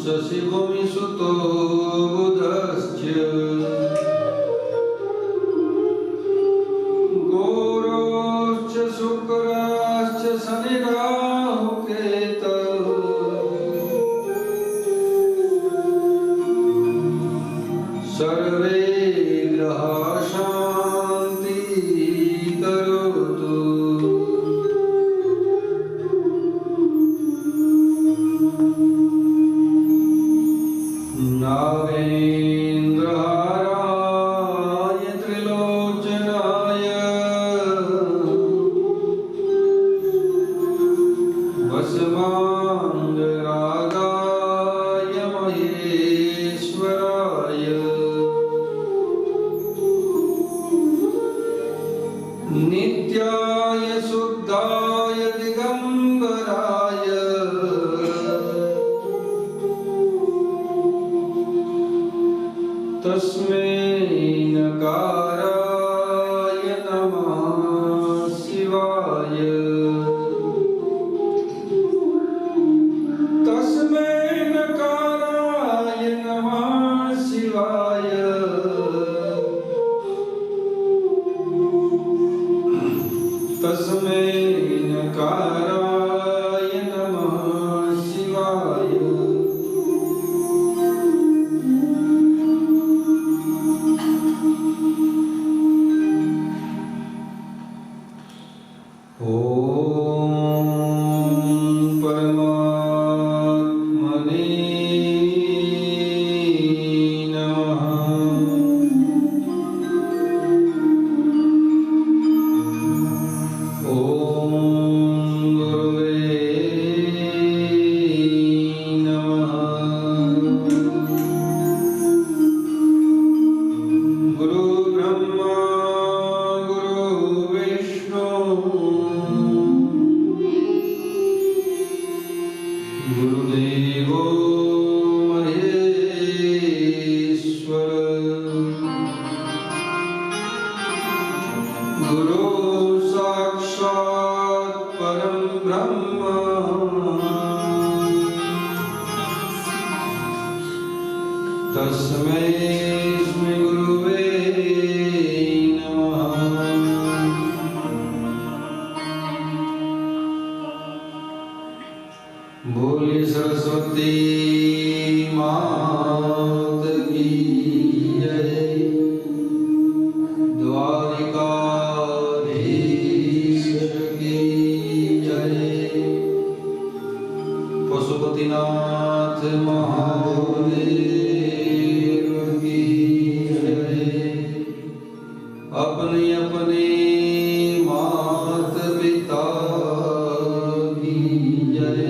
Shasivam नित्याय शुद्धाय दिगंबराय तस्मै नकाराय नमः शिवाय तस्मै नकाराय नमः शिवाय तस्मै नकाराय नमः शिवाय तस्मै श्री गुरुवे नमः। बोले सरस्वती मात की जय, द्वारिकाधीश की जय, पशुपतिनाथ महादेव की जय। अपने अपने मात पिता की जय,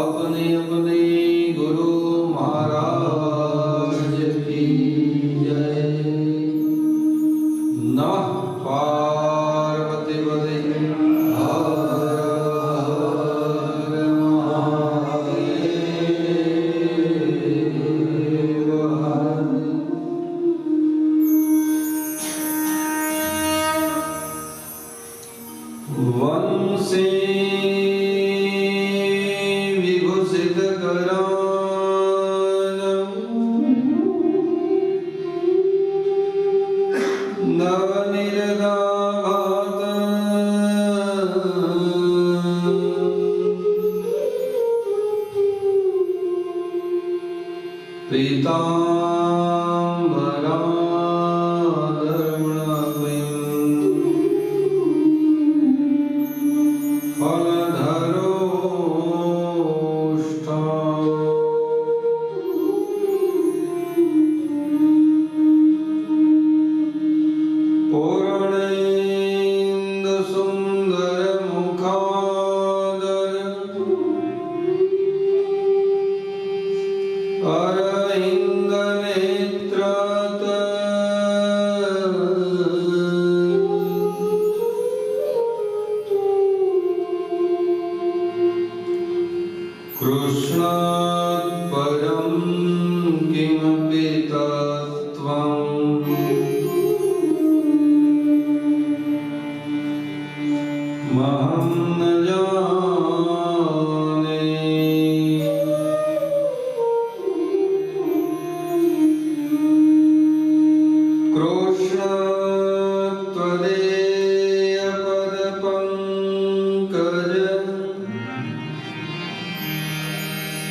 अपने अपने गुरु महाराज की जय। नमः पार्वती पते हर हर महादेव हर। वंशे विभूषित करानम् नवनिरदाभात पीताम्बराधर्मणमयम् फलधरोष्ठा पूर्णेन्दुसुन्दरमुखादर अरविन्दनेत्रत कृष्णात् परं किमपि तत्त्वम् महं न जाने। कृष्णात् त्वदीयपदपङ्कज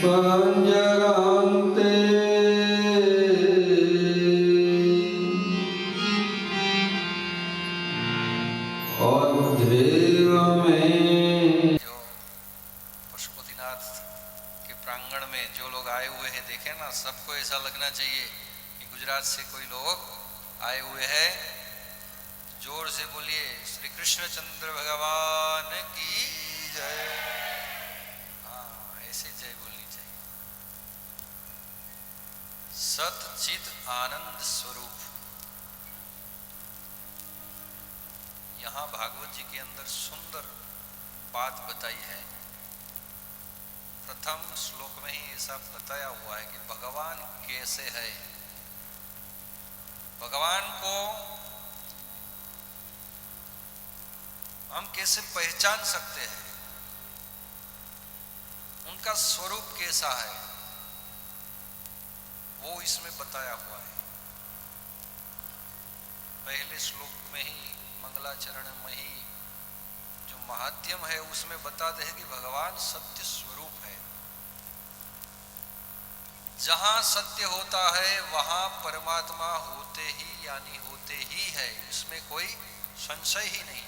पञ्जरान्ते अध्येव में। जो पशुपतिनाथ के प्रांगण में जो लोग आए हुए हैं, देखे ना, सबको ऐसा लगना चाहिए कि गुजरात से कोई लोग आए हुए हैं। जोर से बोलिए श्री कृष्णचंद्र भगवान की जय। हाँ, ऐसे जय बोलनी चाहिए। सत चित आनंद स्वरूप यहाँ भागवत जी के अंदर सुंदर बात बताई है। प्रथम श्लोक में ही ऐसा बताया हुआ है कि भगवान कैसे है, भगवान को हम कैसे पहचान सकते हैं, उनका स्वरूप कैसा है, वो इसमें बताया हुआ है। पहले श्लोक में ही मंगलाचरण में ही जो महात्म्य है उसमें बताते हैं कि भगवान सत्य स्वरूप है। जहां सत्य होता है वहां परमात्मा होते ही यानी होते ही है, इसमें कोई संशय ही नहीं।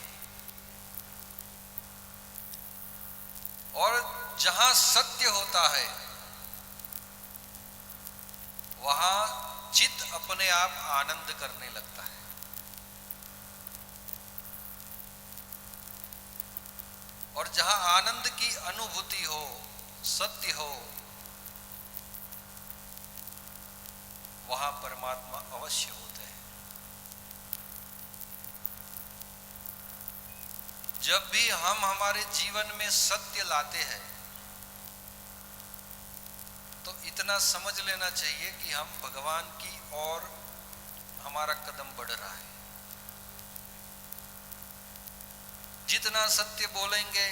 और जहां सत्य होता है वहां चित्त अपने आप आनंद करने लगता है। और जहां आनंद की अनुभूति हो, सत्य हो, वहां परमात्मा अवश्य होते हैं। जब भी हम हमारे जीवन में सत्य लाते हैं तो इतना समझ लेना चाहिए कि हम भगवान की ओर हमारा कदम बढ़ रहा है। जितना सत्य बोलेंगे,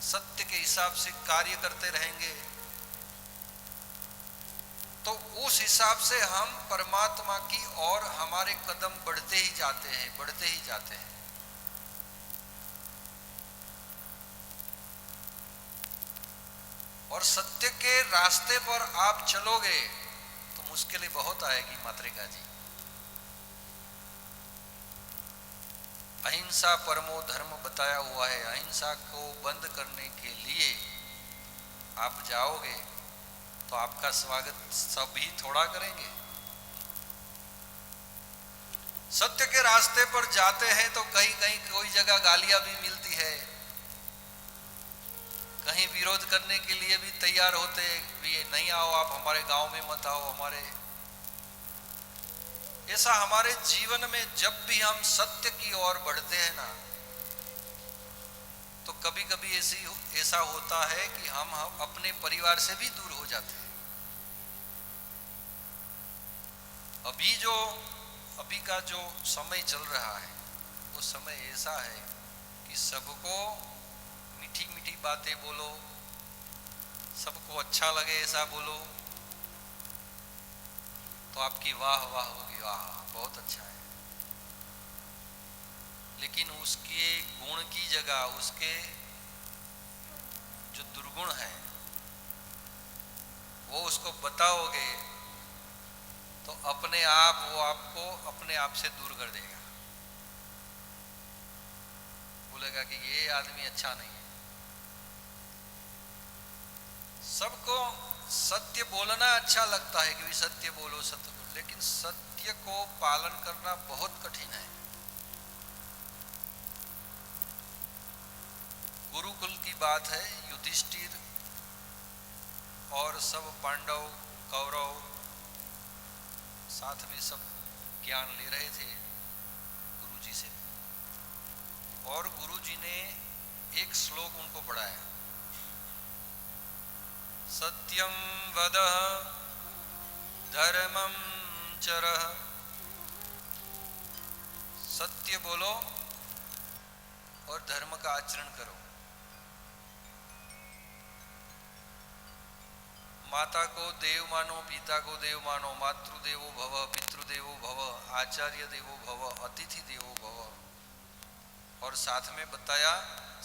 सत्य के हिसाब से कार्य करते रहेंगे, तो उस हिसाब से हम परमात्मा की ओर हमारे कदम बढ़ते ही जाते हैं, बढ़ते ही जाते हैं। और सत्य के रास्ते पर आप चलोगे तो मुश्किलें बहुत आएगी मातृका जी। अहिंसा परमो धर्म बताया हुआ है। अहिंसा को बंद करने के लिए आप जाओगे तो आपका स्वागत सभी थोड़ा करेंगे। सत्य के रास्ते पर जाते हैं तो कहीं कहीं कोई जगह गालियां भी मिलती है, कहीं विरोध करने के लिए भी तैयार होते भी, नहीं आओ आप हमारे गांव में मत आओ हमारे। ऐसा हमारे जीवन में जब भी हम सत्य की ओर बढ़ते हैं ना, तो कभी कभी ऐसा होता है कि हम अपने परिवार से भी दूर हो जाते हैं। अभी का जो समय चल रहा है वो समय ऐसा है कि सबको मीठी मीठी बातें बोलो, सबको अच्छा लगे ऐसा बोलो तो आपकी वाह वाह होगी, वाह बहुत अच्छा है। लेकिन उसके गुण की जगह उसके जो दुर्गुण है वो उसको बताओगे तो अपने आप वो आपको अपने आप से दूर कर देगा, बोलेगा कि ये आदमी अच्छा नहीं है। सबको सत्य बोलना अच्छा लगता है कि सत्य बोलो सत्य बोलो, लेकिन सत्य को पालन करना बहुत कठिन है। गुरुकुल की बात है, युधिष्ठिर और सब पांडव कौरव साथ में सब ज्ञान ले रहे थे गुरुजी से, और गुरुजी ने एक श्लोक उनको पढ़ाया, सत्यम वदः धर्मं चरः। सत्य बोलो और धर्म का आचरण करो। माता को देव मानो, पिता को देव मानो, मातृदेवो भव, पितृदेवो भव, आचार्य देवो भव, अतिथि देवो भव। और साथ में बताया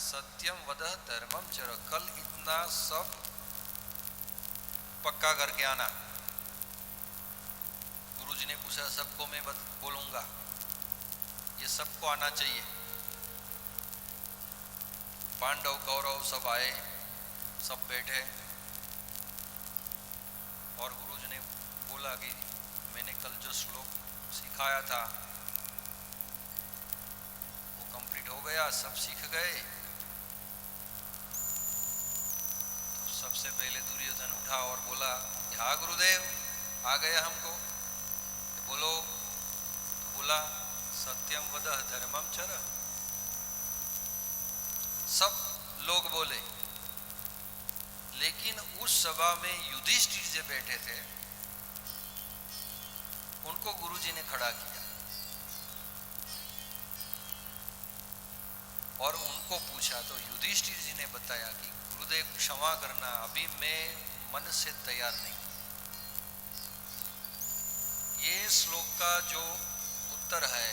सत्यम वदः धर्मम चर। कल इतना सब पक्का करके आना। गुरुजी ने पूछा सबको मैं बोलूंगा, ये सबको आना चाहिए। पांडव कौरव सब आए, सब बैठे और गुरुजी ने बोला कि मैंने कल जो श्लोक सिखाया था वो कंप्लीट हो गया, सब सीख गए। तो सबसे पहले दुर्योधन उठा और बोला, हाँ गुरुदेव आ गया हमको। तो बोलो, तो बोला सत्यम वदह धर्मम चर। सब लोग बोले, लेकिन उस सभा में युधिष्ठिर जो बैठे थे उनको गुरुजी ने खड़ा किया और उनको पूछा, तो युधिष्ठिर जी ने बताया कि गुरुदेव क्षमा करना, अभी मैं मन से तैयार नहीं। ये श्लोक का जो उत्तर है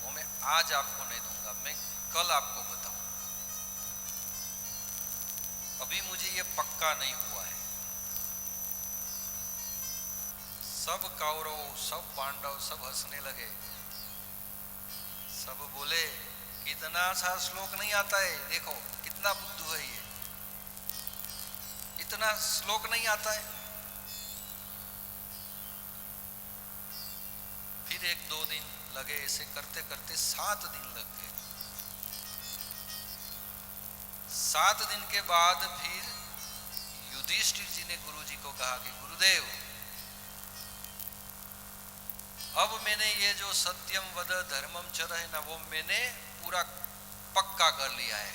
वो मैं आज आपको नहीं दूंगा, मैं कल आपको बताऊं। अभी मुझे ये पक्का नहीं हुआ है। सब कौरव, सब पांडव, सब हंसने लगे। सब बोले कितना सा श्लोक नहीं आता है, देखो कितना बुद्धू है ये, इतना श्लोक नहीं आता है। फिर 1-2 दिन लगे, ऐसे करते करते 7 दिन लग गए। 7 दिन के बाद फिर युधिष्ठिर जी ने गुरुजी को कहा कि गुरुदेव, अब मैंने ये जो सत्यम वद धर्मम चर है ना, वो मैंने पूरा पक्का कर लिया है।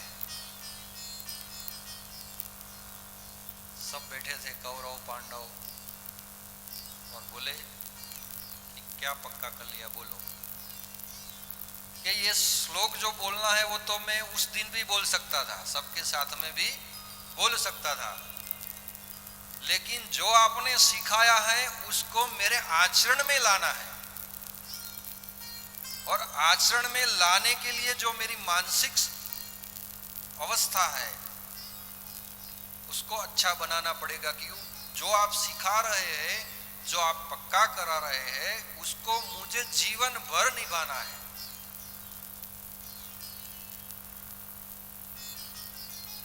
सब बैठे थे कौरव पांडव और बोले कि क्या पक्का कर लिया, बोलो। कि ये श्लोक जो बोलना है वो तो मैं उस दिन भी बोल सकता था, सबके साथ में भी बोल सकता था, लेकिन जो आपने सिखाया है उसको मेरे आचरण में लाना है। और आचरण में लाने के लिए जो मेरी मानसिक अवस्था है उसको अच्छा बनाना पड़ेगा। कि जो आप सिखा रहे हैं, जो आप पक्का करा रहे हैं, उसको मुझे जीवन भर निभाना है।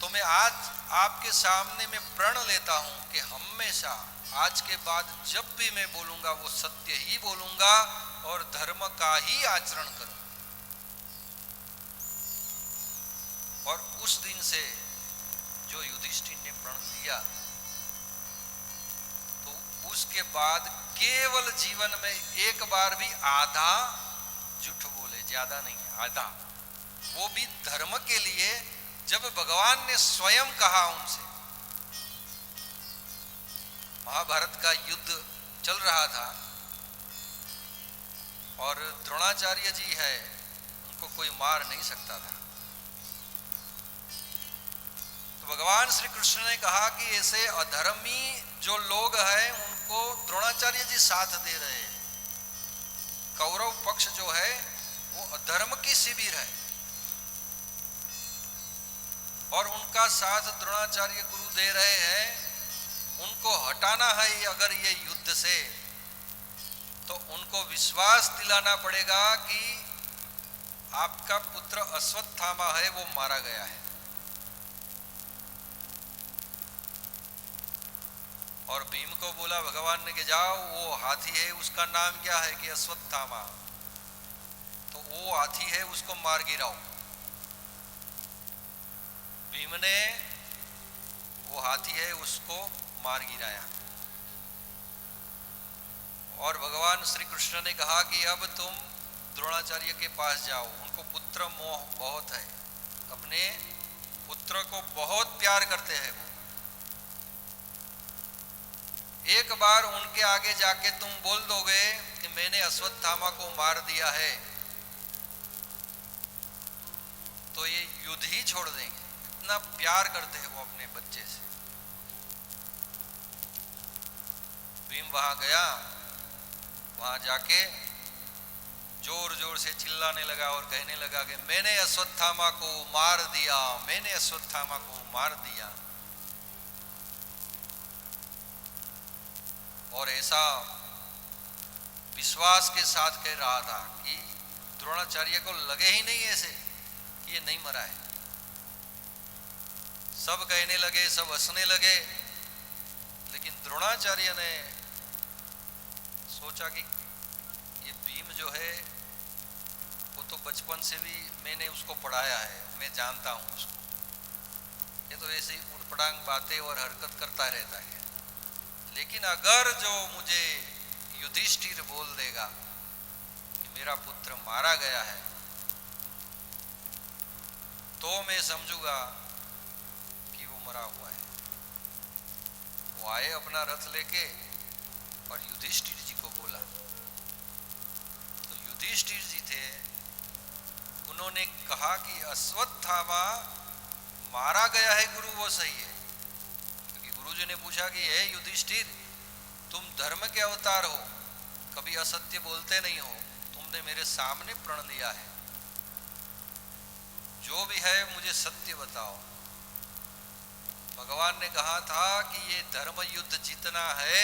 तो मैं आज आपके सामने में प्रण लेता हूं कि हमेशा आज के बाद जब भी मैं बोलूंगा वो सत्य ही बोलूंगा और धर्म का ही आचरण करूंगा। और उस दिन से जो युधिष्ठिर ने प्रण लिया, तो उसके बाद केवल जीवन में एक बार भी आधा झूठ बोले, ज्यादा नहीं है, आधा, वो भी धर्म के लिए। जब भगवान ने स्वयं कहा उनसे, महाभारत का युद्ध चल रहा था और द्रोणाचार्य जी है, उनको कोई मार नहीं सकता था, तो भगवान श्री कृष्ण ने कहा कि ऐसे अधर्मी जो लोग हैं उनको द्रोणाचार्य जी साथ दे रहे हैं। कौरव पक्ष जो है वो अधर्म की शिविर है और उनका साथ द्रोणाचार्य गुरु दे रहे हैं। उनको हटाना है अगर ये युद्ध से, तो उनको विश्वास दिलाना पड़ेगा कि आपका पुत्र अश्वत्थामा है वो मारा गया है। और भीम को बोला भगवान ने कि जाओ, वो हाथी है उसका नाम क्या है कि अश्वत्थामा, तो वो हाथी है उसको मार गिराओ। भीम ने वो हाथी है उसको मार गिराया और भगवान श्री कृष्ण ने कहा कि अब तुम द्रोणाचार्य के पास जाओ, उनको पुत्र मोह बहुत है, अपने पुत्र को बहुत प्यार करते हैं वो। एक बार उनके आगे जाके तुम बोल दोगे कि मैंने अश्वत्थामा को मार दिया है, तो ये युद्ध ही छोड़ देंगे, इतना प्यार करते हैं वो अपने बच्चे से। भीम वहां गया, वहां जाके जोर जोर से चिल्लाने लगा और कहने लगा कि मैंने अश्वत्थामा को मार दिया, मैंने अश्वत्थामा को मार दिया। और ऐसा विश्वास के साथ कह रहा था कि द्रोणाचार्य को लगे ही नहीं ऐसे कि ये नहीं मरा है। सब कहने लगे, सब हंसने लगे, लेकिन द्रोणाचार्य ने सोचा कि ये भीम जो है वो तो बचपन से भी मैंने उसको पढ़ाया है, मैं जानता हूँ उसको, ये तो ऐसे ही उटपटांग बातें और हरकत करता रहता है। लेकिन अगर जो मुझे युधिष्ठिर बोल देगा कि मेरा पुत्र मारा गया है तो मैं समझूंगा कि वो मरा हुआ है। वो आए अपना रथ लेके और युधिष्ठिर जी को बोला। तो युधिष्ठिर जी थे, उन्होंने कहा कि अश्वत्थामा मारा गया है गुरु, वो सही है। क्योंकि गुरु जी ने पूछा कि हे युधिष्ठिर, तुम धर्म के अवतार हो, कभी असत्य बोलते नहीं हो, तुमने मेरे सामने प्रण लिया है, जो भी है मुझे सत्य बताओ। भगवान ने कहा था कि ये धर्म युद्ध जीतना है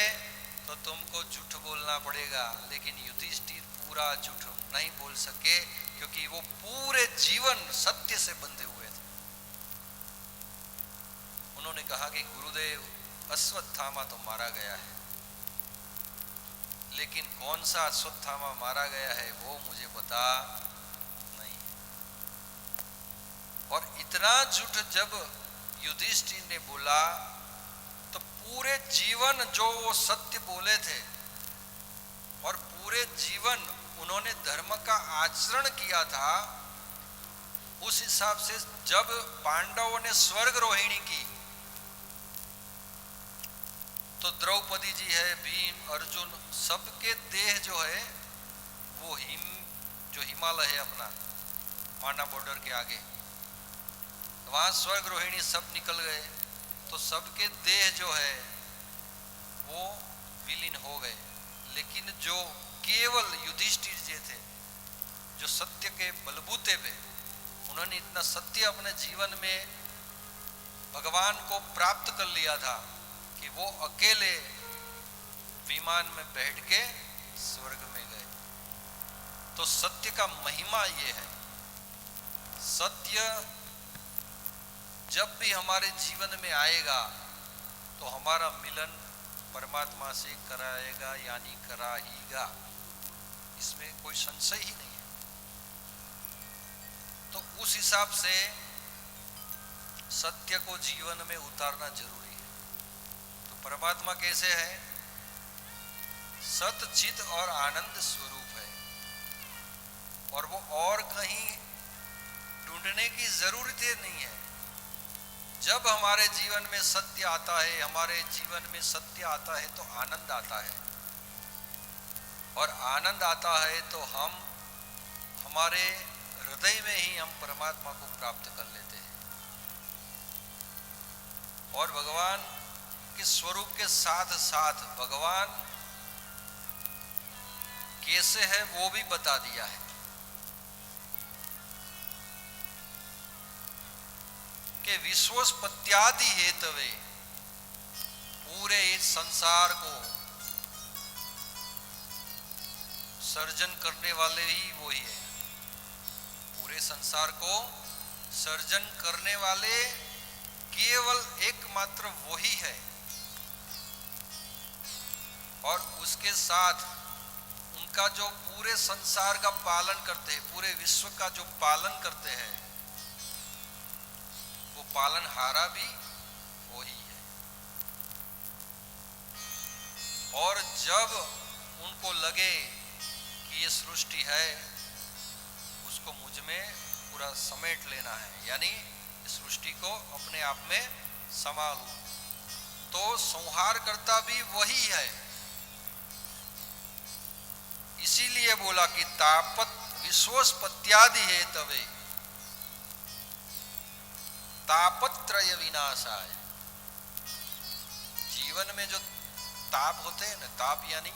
तो तुमको झूठ बोलना पड़ेगा, लेकिन युधिष्ठिर पूरा झूठ नहीं बोल सके क्योंकि वो पूरे जीवन सत्य से बंधे हुए थे। उन्होंने कहा कि गुरुदेव, अश्वत्थामा तो मारा गया है, लेकिन कौन सा अश्वत्थामा मारा गया है वो मुझे पता नहीं। और इतना झूठ जब युधिष्ठिर ने बोला तो पूरे जीवन जो वो सत्य बोले थे और पूरे जीवन उन्होंने धर्म का आचरण किया था, उस हिसाब से जब पांडवों ने स्वर्ग रोहिणी की तो द्रौपदी जी है, भीम, अर्जुन, सबके देह जो है वो हिमालय है अपना माना बॉर्डर के आगे, वहां स्वर्ग रोहिणी सब निकल गए, तो सबके देह जो है वो विलीन हो गए। लेकिन जो केवल युधिष्ठिर जी थे, जो सत्य के बलबूते पे, उन्होंने इतना सत्य अपने जीवन में भगवान को प्राप्त कर लिया था कि वो अकेले विमान में बैठ के स्वर्ग में गए। तो सत्य का महिमा ये है। सत्य जब भी हमारे जीवन में आएगा तो हमारा मिलन परमात्मा से कराएगा, यानी कराएगा, इसमें कोई संशय ही नहीं है। तो उस हिसाब से सत्य को जीवन में उतारना जरूरी है। तो परमात्मा कैसे है? सत, चित और आनंद स्वरूप है, और वो और कहीं ढूंढने की जरूरत नहीं है। जब हमारे जीवन में सत्य आता है, हमारे जीवन में सत्य आता है तो आनंद आता है, और आनंद आता है तो हम हमारे हृदय में ही हम परमात्मा को प्राप्त कर लेते हैं। और भगवान के स्वरूप के साथ साथ भगवान कैसे है वो भी बता दिया है कि विश्वोत्पत्त्यादि हेतवे, पूरे इस संसार को सर्जन करने वाले ही वो ही है। पूरे संसार को सर्जन करने वाले केवल एकमात्र वो ही है, और उसके साथ उनका जो पूरे संसार का पालन करते हैं, पूरे विश्व का जो पालन करते हैं, वो पालनहारा भी वही है। और जब उनको लगे कि ये सृष्टि है, उसको मुझ में पूरा समेट लेना है, यानी सृष्टि को अपने आप में समा लूं, तो संहार करता भी वही है। इसीलिए बोला कि तापत विश्वोत्पत्त्यादि हेतवे तापत्रय विनाशाय। जीवन में जो ताप होते हैं ना, ताप यानी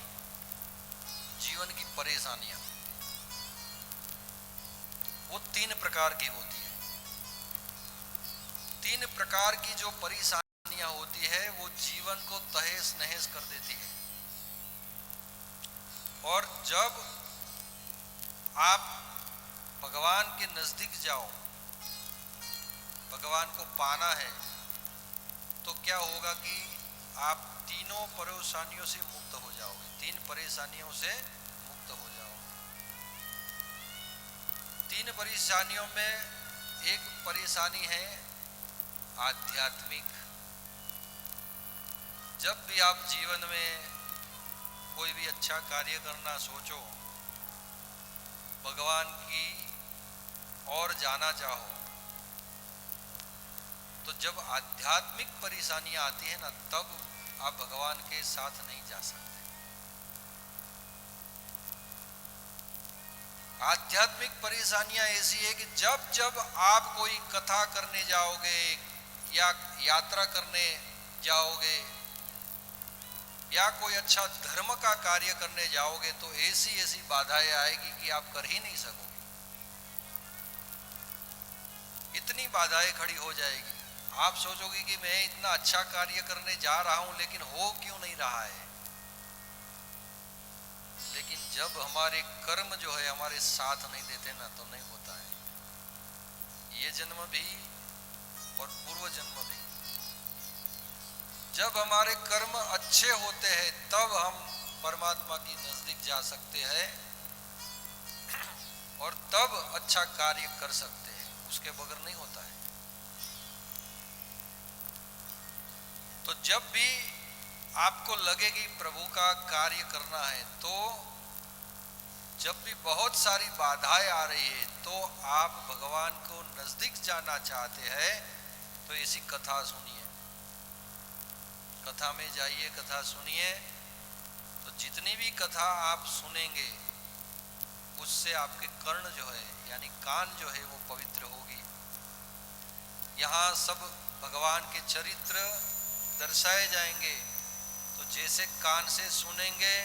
जीवन की परेशानियां, वो 3 प्रकार की होती है। 3 प्रकार की जो परेशानियां होती है वो जीवन को तहस नहस कर देती है। और जब आप भगवान के नजदीक जाओ, भगवान को पाना है, तो क्या होगा कि आप तीनों परेशानियों से मुक्त हो जाओगे। 3 परेशानियों से मुक्त हो जाओगे। 3 परेशानियों में एक परेशानी है आध्यात्मिक। जब भी आप जीवन में कोई भी अच्छा कार्य करना सोचो भगवान की और जाना चाहो, तो जब आध्यात्मिक परेशानियां आती है ना, तब आप भगवान के साथ नहीं जा सकते। आध्यात्मिक परेशानियां ऐसी है कि जब जब आप कोई कथा करने जाओगे या यात्रा करने जाओगे या कोई अच्छा धर्म का कार्य करने जाओगे, तो ऐसी ऐसी बाधाएं आएगी कि आप कर ही नहीं सकोगे। इतनी बाधाएं खड़ी हो जाएगी, आप सोचोगे कि मैं इतना अच्छा कार्य करने जा रहा हूं, लेकिन हो क्यों नहीं रहा है। लेकिन जब हमारे कर्म जो है हमारे साथ नहीं देते ना, तो नहीं होता है। ये जन्म भी और पूर्व जन्म भी, जब हमारे कर्म अच्छे होते हैं तब हम परमात्मा की नजदीक जा सकते हैं और तब अच्छा कार्य कर सकते हैं, उसके बगैर नहीं होता है। तो जब भी आपको लगे कि प्रभु का कार्य करना है, तो जब भी बहुत सारी बाधाएं आ रही है, तो आप भगवान को नजदीक जाना चाहते हैं, तो ऐसी कथा सुनिए, कथा में जाइए, कथा सुनिए। तो जितनी भी कथा आप सुनेंगे, उससे आपके कर्ण जो है यानी कान जो है वो पवित्र होगी। यहाँ सब भगवान के चरित्र दर्शाए जाएंगे, तो जैसे कान से सुनेंगे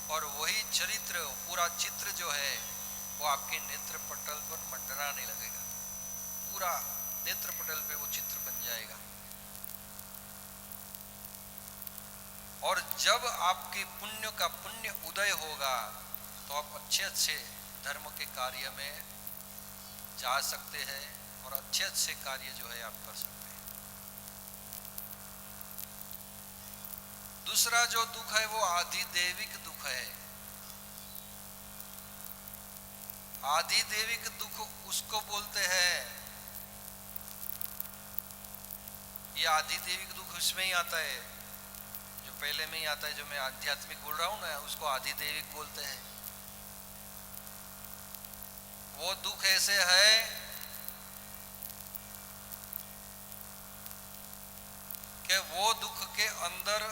और वही चरित्र, पूरा चित्र जो है वो आपके नेत्र पटल पर मंडराने लगेगा, पूरा नेत्र पटल पे वो चित्र बन जाएगा। और जब आपके पुण्य का पुण्य उदय होगा, तो आप अच्छे अच्छे धर्म के कार्य में जा सकते हैं और अच्छे अच्छे कार्य जो है आप कर सकते हैं। दूसरा जो दुख है वो आधिदैविक दुख है। आधिदैविक दुख उसको बोलते हैं, ये आधिदैविक दुख उसमें ही आता है, जो पहले में ही आता है, जो मैं आध्यात्मिक बोल रहा हूं ना, उसको आधिदैविक बोलते हैं। वो दुख ऐसे है कि वो दुख के अंदर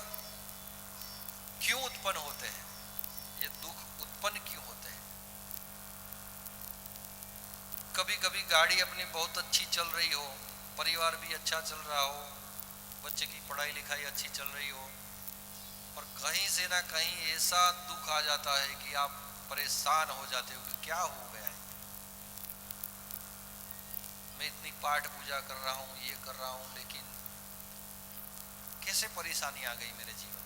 क्यों उत्पन्न होते हैं, ये दुख उत्पन्न क्यों होते हैं। कभी कभी गाड़ी अपनी बहुत अच्छी चल रही हो, परिवार भी अच्छा चल रहा हो, बच्चे की पढ़ाई लिखाई अच्छी चल रही हो, और कहीं से ना कहीं ऐसा दुख आ जाता है कि आप परेशान हो जाते हो कि क्या हो गया है। मैं इतनी पाठ पूजा कर रहा हूँ, ये कर रहा हूँ, लेकिन कैसे परेशानी आ गई मेरे जीवन में।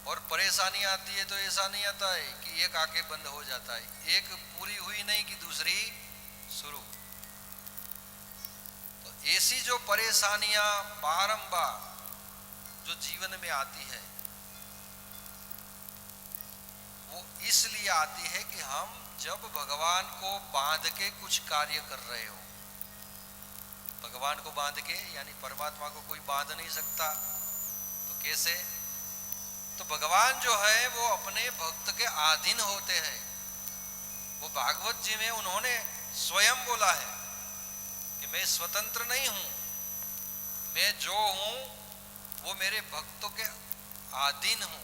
और परेशानी आती है तो ऐसा नहीं आता है कि एक आके बंद हो जाता है, एक पूरी हुई नहीं कि दूसरी शुरू। तो ऐसी जो परेशानियां बारंबार जो जीवन में आती है, वो इसलिए आती है कि हम जब भगवान को बांध के कुछ कार्य कर रहे हो, भगवान को बांध के यानी परमात्मा को कोई बांध नहीं सकता, तो कैसे। तो भगवान जो है वो अपने भक्त के अधीन होते हैं। वो भागवत जी में उन्होंने स्वयं बोला है कि मैं स्वतंत्र नहीं हूं, मैं जो हूं वो मेरे भक्तों के अधीन हूं।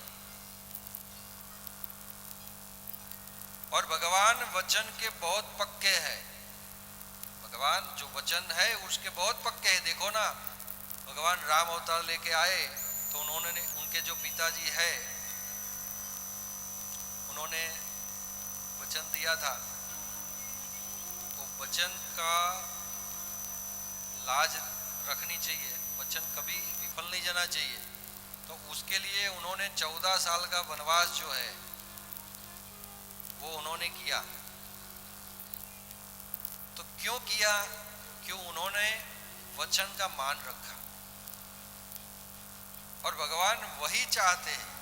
और भगवान वचन के बहुत पक्के हैं, भगवान जो वचन है उसके बहुत पक्के हैं। देखो ना, भगवान राम अवतार लेके आए तो उन्होंने उनके जो पिताजी है उन्होंने वचन दिया था, तो वचन का लाज रखनी चाहिए, वचन कभी विफल नहीं जाना चाहिए। तो उसके लिए उन्होंने 14 साल का वनवास जो है वो उन्होंने किया। तो क्यों किया? क्यों उन्होंने वचन का मान रखा। और भगवान वही चाहते हैं।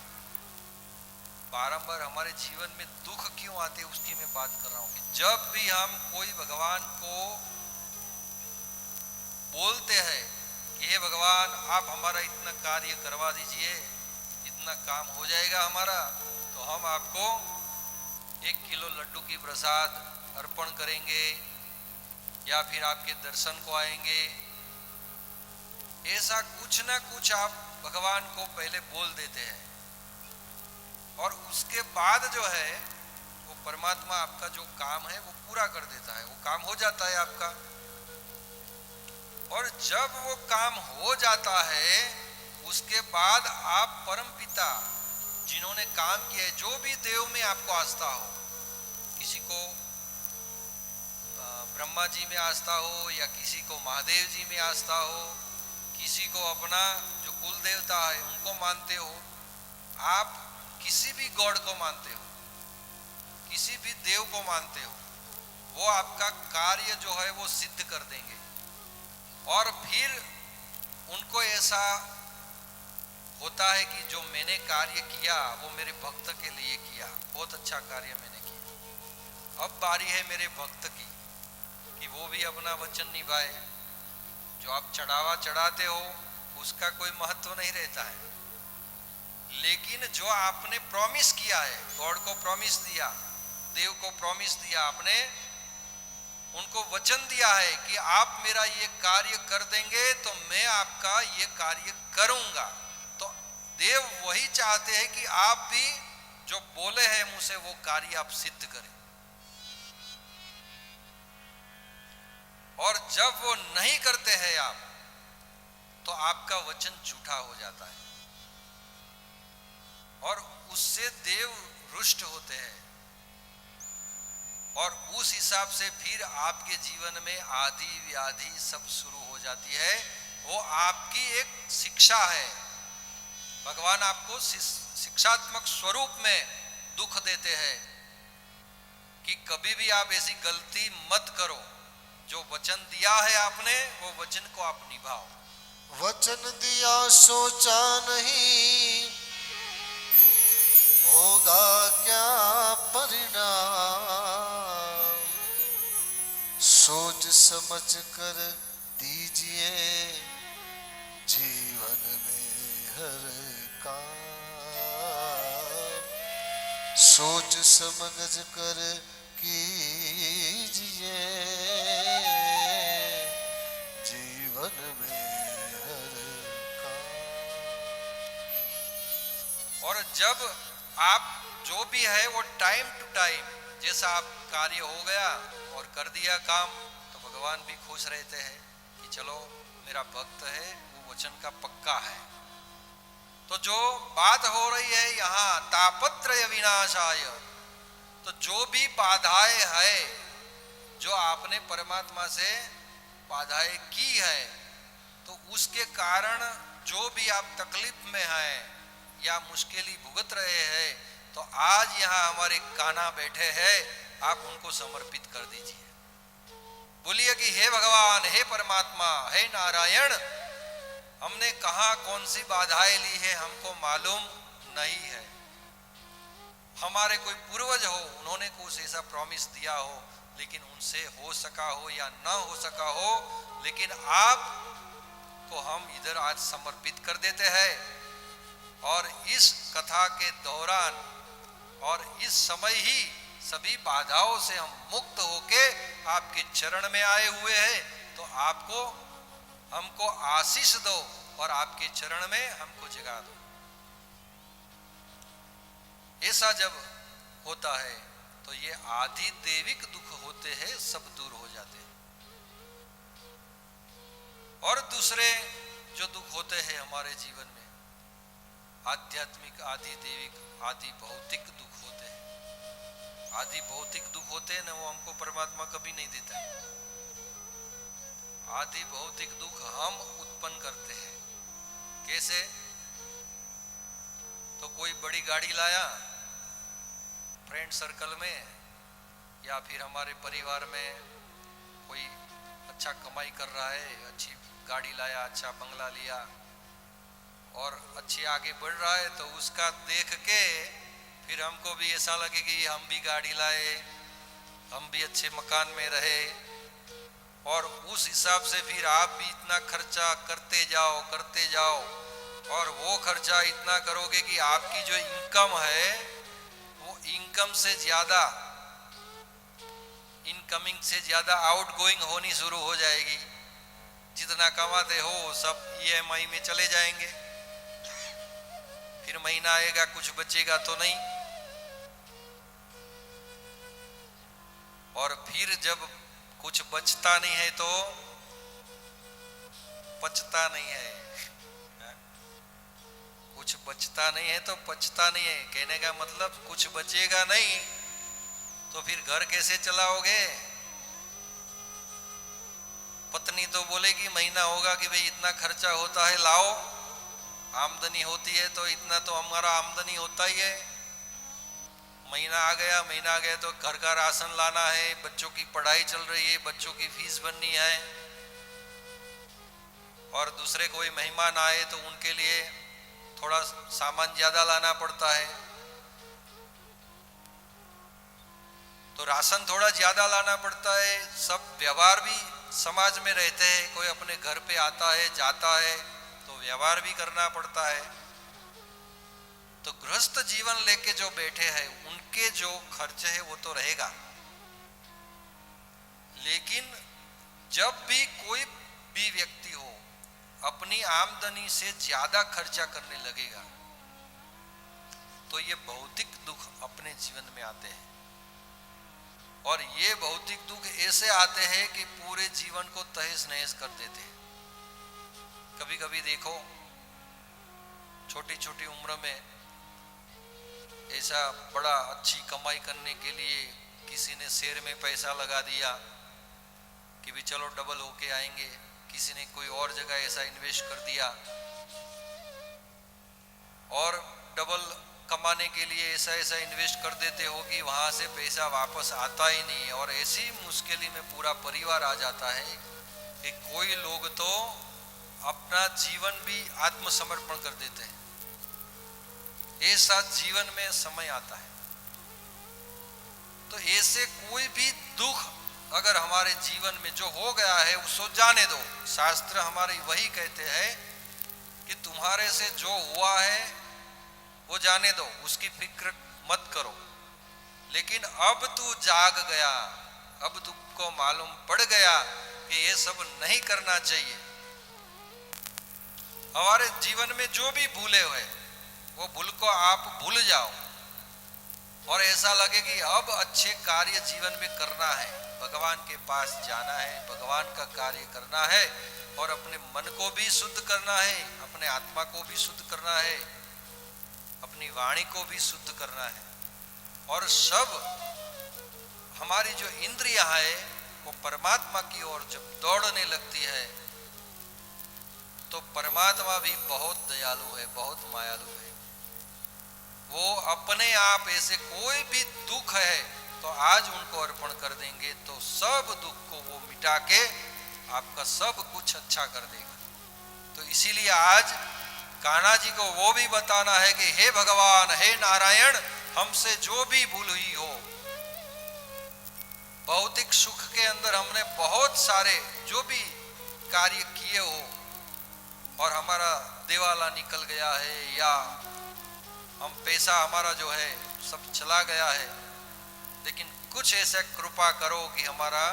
बारंबार हमारे जीवन में दुख क्यों आते उसकी मैं बात कर रहा हूं कि जब भी हम कोई भगवान को बोलते हैं कि हे भगवान आप हमारा इतना कार्य करवा दीजिए, इतना काम हो जाएगा हमारा, तो हम आपको 1 किलो लड्डू की प्रसाद अर्पण करेंगे या फिर आपके दर्शन को आएंगे, ऐसा कुछ ना कुछ आप भगवान को पहले बोल देते हैं और उसके बाद जो है वो परमात्मा आपका जो काम है वो पूरा कर देता है, वो काम हो जाता है आपका। और जब वो काम हो जाता है उसके बाद आप परमपिता जिन्होंने काम किया है, जो भी देव में आपको आस्था हो, किसी को ब्रह्मा जी में आस्था हो या किसी को महादेव जी में आस्था हो, किसी को अपना जो कुल देवता है उनको मानते हो, आप किसी भी गॉड को मानते हो, किसी भी देव को मानते हो, वो आपका कार्य जो है वो सिद्ध कर देंगे। और फिर उनको ऐसा होता है कि जो मैंने कार्य किया वो मेरे भक्त के लिए किया, बहुत अच्छा कार्य मैंने किया, अब बारी है मेरे भक्त की कि वो भी अपना वचन निभाए। जो आप चढ़ावा चढ़ाते हो उसका कोई महत्व नहीं रहता है, लेकिन जो आपने प्रॉमिस किया है, गॉड को प्रॉमिस दिया, देव को प्रॉमिस दिया, आपने उनको वचन दिया है कि आप मेरा ये कार्य कर देंगे तो मैं आपका ये कार्य करूंगा, तो देव वही चाहते हैं कि आप भी जो बोले हैं मुझसे वो कार्य आप सिद्ध करें। और जब वो नहीं करते हैं आप, तो आपका वचन झूठा हो जाता है और उससे देव रुष्ट होते हैं और उस हिसाब से फिर आपके जीवन में आदि व्याधि सब शुरू हो जाती है। वो आपकी एक शिक्षा है, भगवान आपको शिक्षात्मक स्वरूप में दुख देते हैं कि कभी भी आप ऐसी गलती मत करो, जो वचन दिया है आपने वो वचन को आप निभाओ। वचन दिया सोचा नहीं, होगा क्या परिणाम, सोच समझ कर दीजिए जीवन में हर काम, सोच समझ कर कीजिए जीवन में हर काम। और जब आप जो भी है वो टाइम टू टाइम, जैसा आप कार्य हो गया और कर दिया काम, तो भगवान भी खुश रहते हैं कि चलो मेरा भक्त है वो वचन का पक्का है। तो जो बात हो रही है यहाँ तापत्रय विनाशाय, तो जो भी बाधाएं है, जो आपने परमात्मा से बाधाएं की है, तो उसके कारण जो भी आप तकलीफ में हैं या मुश्किलें भुगत रहे हैं, तो आज यहाँ हमारे कान्हा बैठे हैं, आप उनको समर्पित कर दीजिए। बोलिए कि हे भगवान, हे परमात्मा, हे नारायण, हमने कहाँ कौन सी बाधाएं ली है हमको मालूम नहीं है, हमारे कोई पूर्वज हो उन्होंने कुछ ऐसा प्रॉमिस दिया हो, लेकिन उनसे हो सका हो या ना हो सका हो, लेकिन आप को हम इधर आज समर्पित कर देते हैं। और इस कथा के दौरान और इस समय ही सभी बाधाओं से हम मुक्त होके आपके चरण में आए हुए हैं, तो आपको हमको आशीष दो और आपके चरण में हमको जगा दो। ऐसा जब होता है तो ये आदि दैविक दुख होते हैं सब दूर हो जाते हैं। और दूसरे जो दुख होते हैं हमारे जीवन में, आध्यात्मिक, आदि दैविक, आदि भौतिक दुख होते हैं। आदि भौतिक दुख होते हैं ना, वो हमको परमात्मा कभी नहीं देता है। आदि भौतिक दुख हम उत्पन्न करते हैं। कैसे? तो कोई बड़ी गाड़ी लाया फ्रेंड सर्कल में या फिर हमारे परिवार में, कोई अच्छा कमाई कर रहा है, अच्छी गाड़ी लाया, अच्छा बंगला लिया और अच्छी आगे बढ़ रहा है, तो उसका देख के फिर हमको भी ऐसा लगे कि हम भी गाड़ी लाए, हम भी अच्छे मकान में रहे, और उस हिसाब से फिर आप भी इतना खर्चा करते जाओ और वो खर्चा इतना करोगे कि आपकी जो इनकम है वो इनकम से ज्यादा, इनकमिंग से ज्यादा आउटगोइंग होनी शुरू हो जाएगी। जितना कमाते हो सब ईएमआई में चले जाएंगे, फिर महीना आएगा कुछ बचेगा तो नहीं। और फिर जब कुछ बचता नहीं है तो पचता नहीं है, कुछ बचता नहीं है तो पचता नहीं है। कहने का मतलब कुछ बचेगा नहीं तो फिर घर कैसे चलाओगे? पत्नी तो बोलेगी, महीना होगा कि भाई इतना खर्चा होता है लाओ, आमदनी होती है तो इतना तो हमारा आमदनी होता ही है। महीना आ गया तो घर का राशन लाना है, बच्चों की पढ़ाई चल रही है, बच्चों की फीस भरनी है, और दूसरे कोई मेहमान आए तो उनके लिए थोड़ा सामान ज्यादा लाना पड़ता है, तो राशन थोड़ा ज्यादा लाना पड़ता है। सब व्यवहार भी समाज में रहते हैं, कोई अपने घर पे आता है जाता है तो व्यवहार भी करना पड़ता है। तो गृहस्थ जीवन लेके जो बैठे हैं उनके जो खर्च है वो तो रहेगा, लेकिन जब भी कोई भी व्यक्ति हो अपनी आमदनी से ज्यादा खर्चा करने लगेगा तो ये भौतिक दुख अपने जीवन में आते हैं। और ये भौतिक दुख ऐसे आते हैं कि पूरे जीवन को तहस नहस कर देते हैं। कभी कभी देखो छोटी छोटी उम्र में ऐसा बड़ा अच्छी कमाई करने के लिए किसी ने शेयर में पैसा लगा दिया कि भी चलो डबल होके आएंगे, किसी ने कोई और जगह ऐसा इन्वेस्ट कर दिया और डबल कमाने के लिए ऐसा ऐसा इन्वेस्ट कर देते हो कि वहां से पैसा वापस आता ही नहीं, और ऐसी मुश्किल में पूरा परिवार आ जाता है कि कोई लोग तो अपना जीवन भी आत्मसमर्पण कर देते हैं। ऐसा जीवन में समय आता है। तो ऐसे कोई भी दुख अगर हमारे जीवन में जो हो गया है उसको जाने दो। शास्त्र हमारे वही कहते हैं कि तुम्हारे से जो हुआ है वो जाने दो, उसकी फिक्र मत करो। लेकिन अब तू जाग गया, अब तुमको मालूम पड़ गया कि ये सब नहीं करना चाहिए। हमारे जीवन में जो भी भूले हुए वो भूल को आप भूल जाओ और ऐसा लगे कि अब अच्छे कार्य जीवन में करना है, भगवान के पास जाना है, भगवान का कार्य करना है और अपने मन को भी शुद्ध करना है, अपने आत्मा को भी शुद्ध करना है, अपनी वाणी को भी शुद्ध करना है। और सब हमारी जो इंद्रियां है वो परमात्मा की ओर जब दौड़ने लगती है तो परमात्मा भी बहुत दयालु है, बहुत मायालु है। वो अपने आप ऐसे कोई भी दुख है तो आज उनको अर्पण कर देंगे तो सब दुख को वो मिटा के आपका सब कुछ अच्छा कर देगा। तो इसीलिए आज कान्हा जी को वो भी बताना है कि हे भगवान, हे नारायण, हमसे जो भी भूल हुई हो, भौतिक सुख के अंदर हमने बहुत सारे जो भी कार्य किए हो और हमारा दिवाला निकल गया है या हम पैसा हमारा जो है सब चला गया है, लेकिन कुछ ऐसा कृपा करो कि हमारा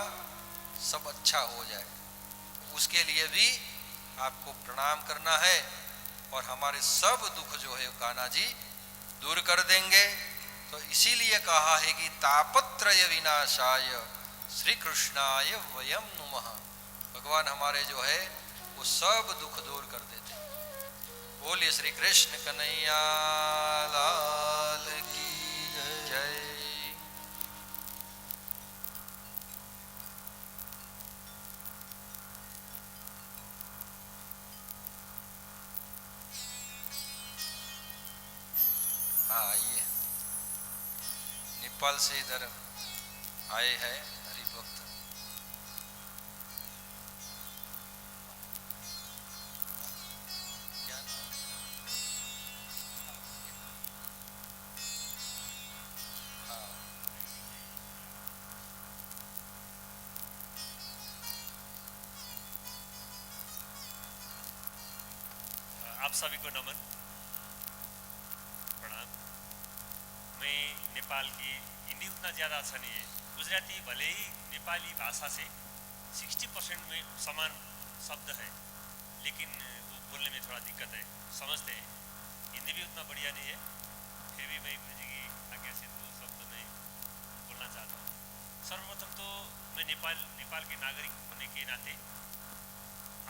सब अच्छा हो जाए। उसके लिए भी आपको प्रणाम करना है और हमारे सब दुख जो है कान्हा जी दूर कर देंगे। तो इसीलिए कहा है कि तापत्रय विनाशाय श्री कृष्णाय वयम नुमः। भगवान हमारे जो है वो सब दुख दूर कर देते हैं। बोलिए श्री कृष्ण कन्हैया लाल की जय। हाँ आइए, नेपाल से इधर आए हैं हरिभक्त। आप सभी को नमन, प्रणाम। मैं नेपाल की हिंदी उतना ज़्यादा अच्छा नहीं है। गुजराती भले ही नेपाली भाषा से 60% में समान शब्द है, लेकिन वो बोलने में थोड़ा दिक्कत है, समझते हैं। हिंदी भी उतना बढ़िया नहीं है, फिर भी मैं गुरु जी की आज्ञा से दो शब्द में बोलना चाहता हूँ। सर्वप्रथम तो मैं नेपाल के नागरिक होने के नाते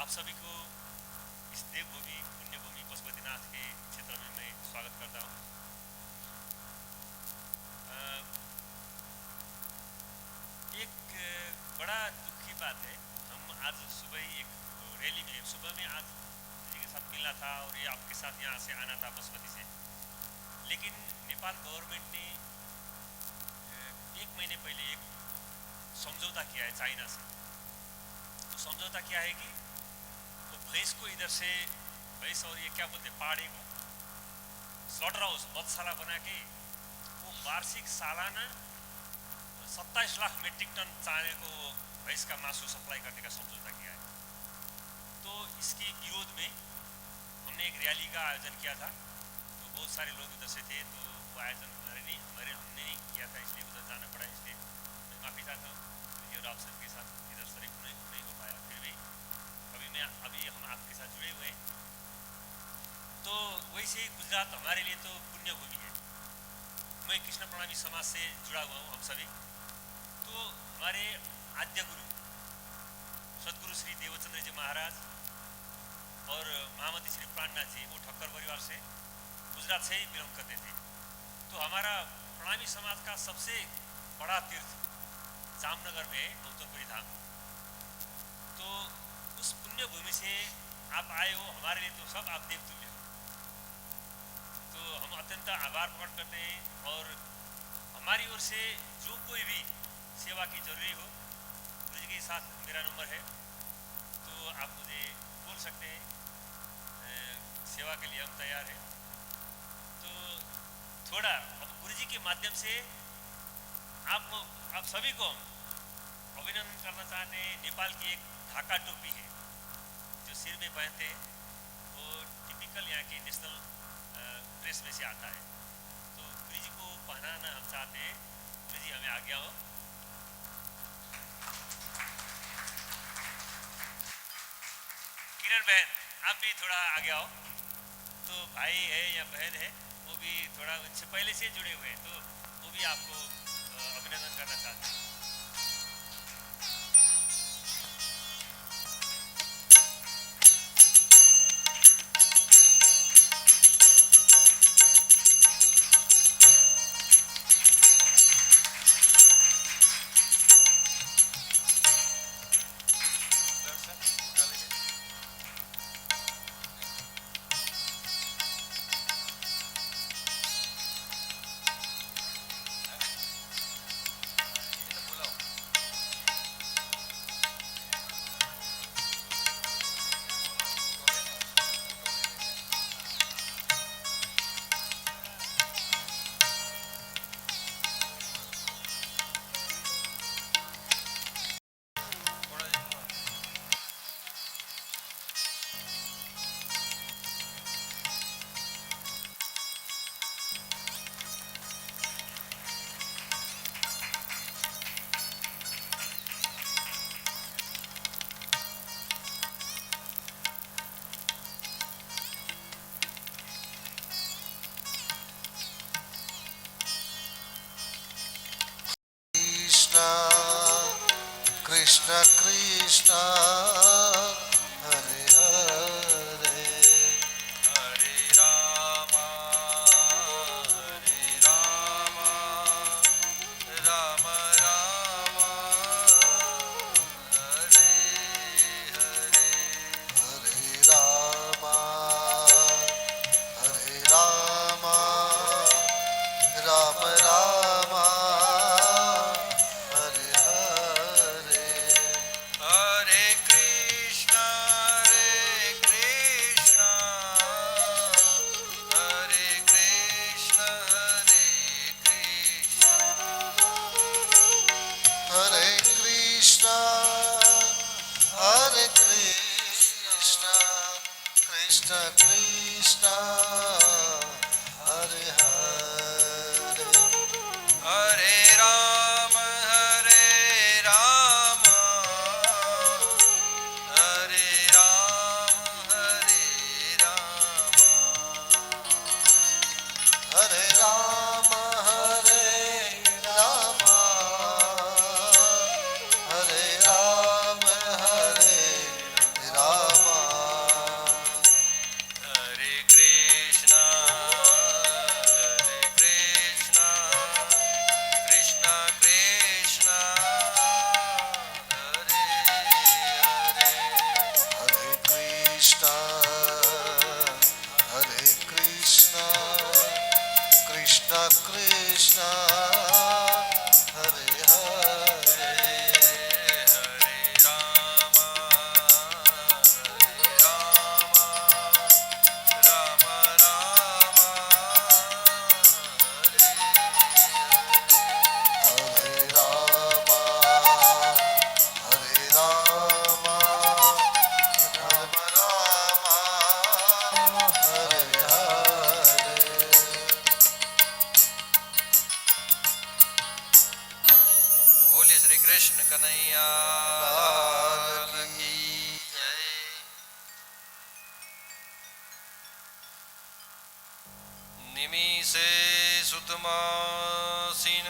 आप सभी को इस देवभूमि पुण्यभूमि पशुपतिनाथ के क्षेत्र में मैं स्वागत करता हूँ। एक बड़ा दुख की बात है, हम आज सुबह ही एक रैली में सुबह में आज जी के साथ मिलना था और ये आपके साथ यहाँ से आना था पशुपति से, लेकिन नेपाल गवर्नमेंट ने 1 महीने पहले एक समझौता किया है चाइना से। तो समझौता क्या है कि वो भैंस को इधर से भैंस और ये क्या बोलते हैं पाड़े को स्लॉटर हाउस मधशाला बना के वो वार्षिक सालाना 27 लाख मेट्रिक टन चाने को भैंस का मासू सप्लाई करने का समझौता किया है। तो इसके विरोध में हमने एक रैली का आयोजन किया था, तो बहुत सारे लोग उधर से थे, तो वो आयोजन हमने नहीं किया था, इसलिए उधर जाना पड़ा। इसलिए मैं माफ़ी चाहता हूँ और आप सबके साथ इधर शरीफ नहीं हो पाया। फिर भी अभी हम आपके साथ जुड़े हुए हैं। तो वैसे गुजरात हमारे लिए तो पुण्य भूमि है। मैं कृष्ण प्रणामी समाज से जुड़ा हुआ हूँ, हम सभी। तो हमारे आद्य गुरु सदगुरु श्री देवचंद्र जी महाराज और महामती श्री प्राणनाथ जी वो ठक्कर परिवार से गुजरात से ही बिलोंग करते थे। तो हमारा प्रणामी समाज का सबसे बड़ा तीर्थ जामनगर में है नौतनपुरी धाम। तो उस पुण्य भूमि से आप आए हो, हमारे लिए तो सब आप देवतुल्य हो। तो हम अत्यंत आभार प्रकट करते हैं और हमारी ओर से जो कोई भी सेवा की जरूरी हो, गुरु जी के साथ मेरा नंबर है, तो आप मुझे बोल सकते हैं। सेवा के लिए हम तैयार हैं। तो थोड़ा अब गुरु जी के माध्यम से आप सभी को हम अभिनंदन करना चाहते हैं। नेपाल की एक ढाका टोपी है जो सिर में पहनते हैं, वो टिपिकल यहाँ के नेशनल ड्रेस में से आता है। तो गुरु जी को पहनाना हम चाहते हैं। गुरु जी हमें आज्ञा हो। किरण बहन आप भी थोड़ा आगे आओ। तो भाई है या बहन है वो भी थोड़ा उनसे पहले से जुड़े हुए हैं, तो वो भी आपको अभिनंदन करना चाहते हैं। कृष्ण कृष्ण हरे हरे हरे राम राम राम हरे हरे हरे राम राम राम हरे हरे हरे कृष्ण કૃષ્ણ કનૈયા લાલ કી જય. નિમિષે સુતમાસીન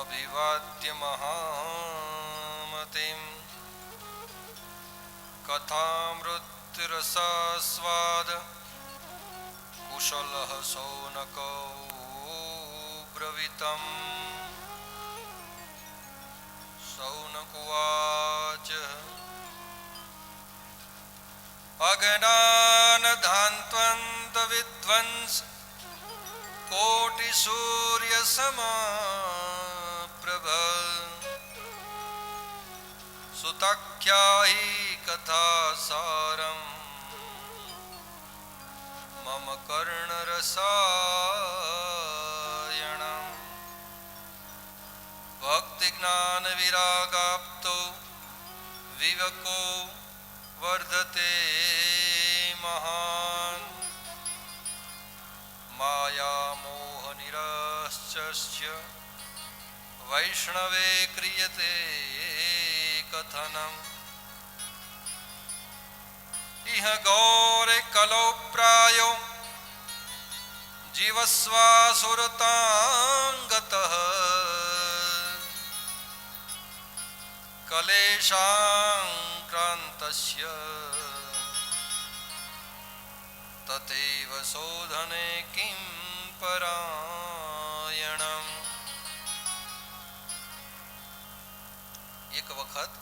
અભિવાદ્ય મહામતિમ કથામૃતરસાસ્વાદ કુશલઃ સૌનકો બ્રવીતમ. સૌનકુવાચ અજ્ઞાનધાન્ત્વંત વિદ્વંસ કોટિસૂર્યસમપ્રભ સુતાખ્યાહિ કથાસારમ મમ કર્ણરસાયણમ. ભક્તિ જ્ઞાન વિરાગાપ્તો વિવકો વર્ધતે મહાન. માયા મોહ નિરશ્ચસ્ય વૈષ્ણવે ક્રિયતે કથનમ. ઇહ ગૌરે કલો પ્રાયો જીવસ્વાસુરતાંગતઃ કલેશાંક્રાંતસ્ય તતેવ શોધને કિં પરાયણમ. એક વખત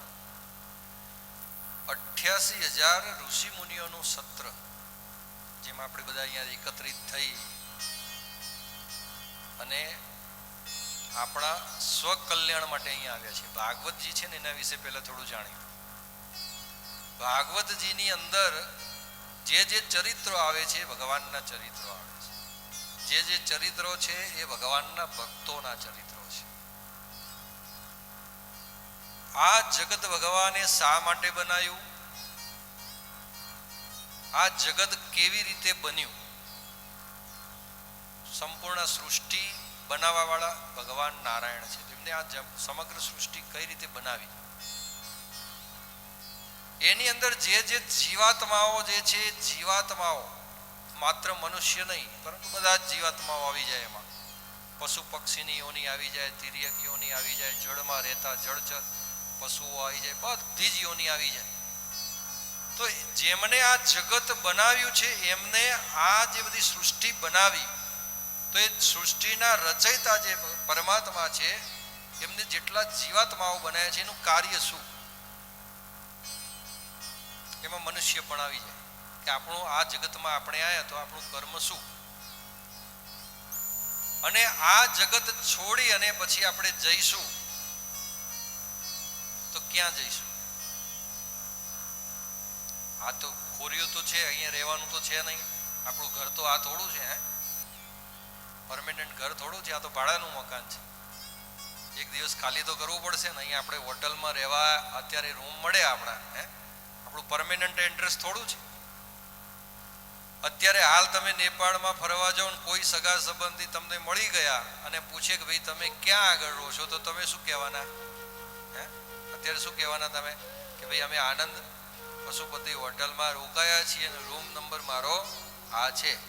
88,000 ઋષિ મુનિઓનું સત્ર, જેમાં આપણે બધા અહીંયા એકત્રિત થઈ અને આપણા સ્વકલ્યાણ માટે અહીંયા આવ્યા છે. ભાગવતજી છે ને એના વિશે પહેલા થોડું જાણીએ. ભાગવતજીની અંદર જે જે ચરિત્રો આવે છે ભગવાનના ચરિત્રો આવે છે. જે ચરિત્રો છે એ ભગવાનના ભક્તોના ચરિત્રો છે. આ જગત ભગવાને શા માટે બનાવ્યું, આ જગત કેવી રીતે બન્યું, સંપૂર્ણ સૃષ્ટિ બનાવવા વાળા ભગવાન નારાયણ છે. તેમને આ સમગ્ર સૃષ્ટિ કઈ રીતે બનાવી, એની અંદર જે જે જીવાત્માઓ જે છે, જીવાત્માઓ માત્ર મનુષ્ય નહીં પરંતુ બધા જ જીવાત્માઓ આવી જાય. એમાં પશુ પક્ષીની યોની આવી જાય, તિર્યક યોની આવી જાય, જળમાં રહેતા જળચર પશુઓ આવી જાય, બધી જ યોની આવી જાય. તો જેમને આ જગત બનાવ્યું છે એમને આ જે બધી સૃષ્ટિ બનાવી, તો એ સૃષ્ટિના રચયિતા જે પરમાત્મા છે એમને જેટલા જીવાત્માઓ બનાવ્યા છે એનું કાર્ય શું, એમાં મનુષ્ય પણ આવી જાય કે આપણું આ જગતમાં આપણે આવ્યા તો આપણું કર્મ શું, અને આ જગત છોડી અને પછી આપણે જઈશું તો ક્યાં જઈશું. આ તો ખોરિયું તો છે, અહીંયા રહેવાનું તો છે નહીં. આપણું ઘર તો આ થોડું છે, પરમેનન્ટ ઘર થોડું છે, આ તો ભાડાનું મકાન છે. એક દિવસ ખાલી તો કરવું પડશે ને. અહીંયા આપણે હોટલમાં રહેવા અત્યારે રૂમ મળે આપણા, આપણું પરમેનન્ટ એડ્રેસ થોડું છે. અત્યારે હાલ તમે નેપાળમાં ફરવા જાઓ ને કોઈ સગા સંબંધી તમને મળી ગયા અને પૂછે કે ભાઈ તમે ક્યાં આગળ રહો છો, તો તમે શું કહેવાના? અત્યારે શું કહેવાના તમે કે ભાઈ અમે આનંદ પશુપતિ હોટલમાં રોકાયા છીએ અને રૂમ નંબર મારો આ છે.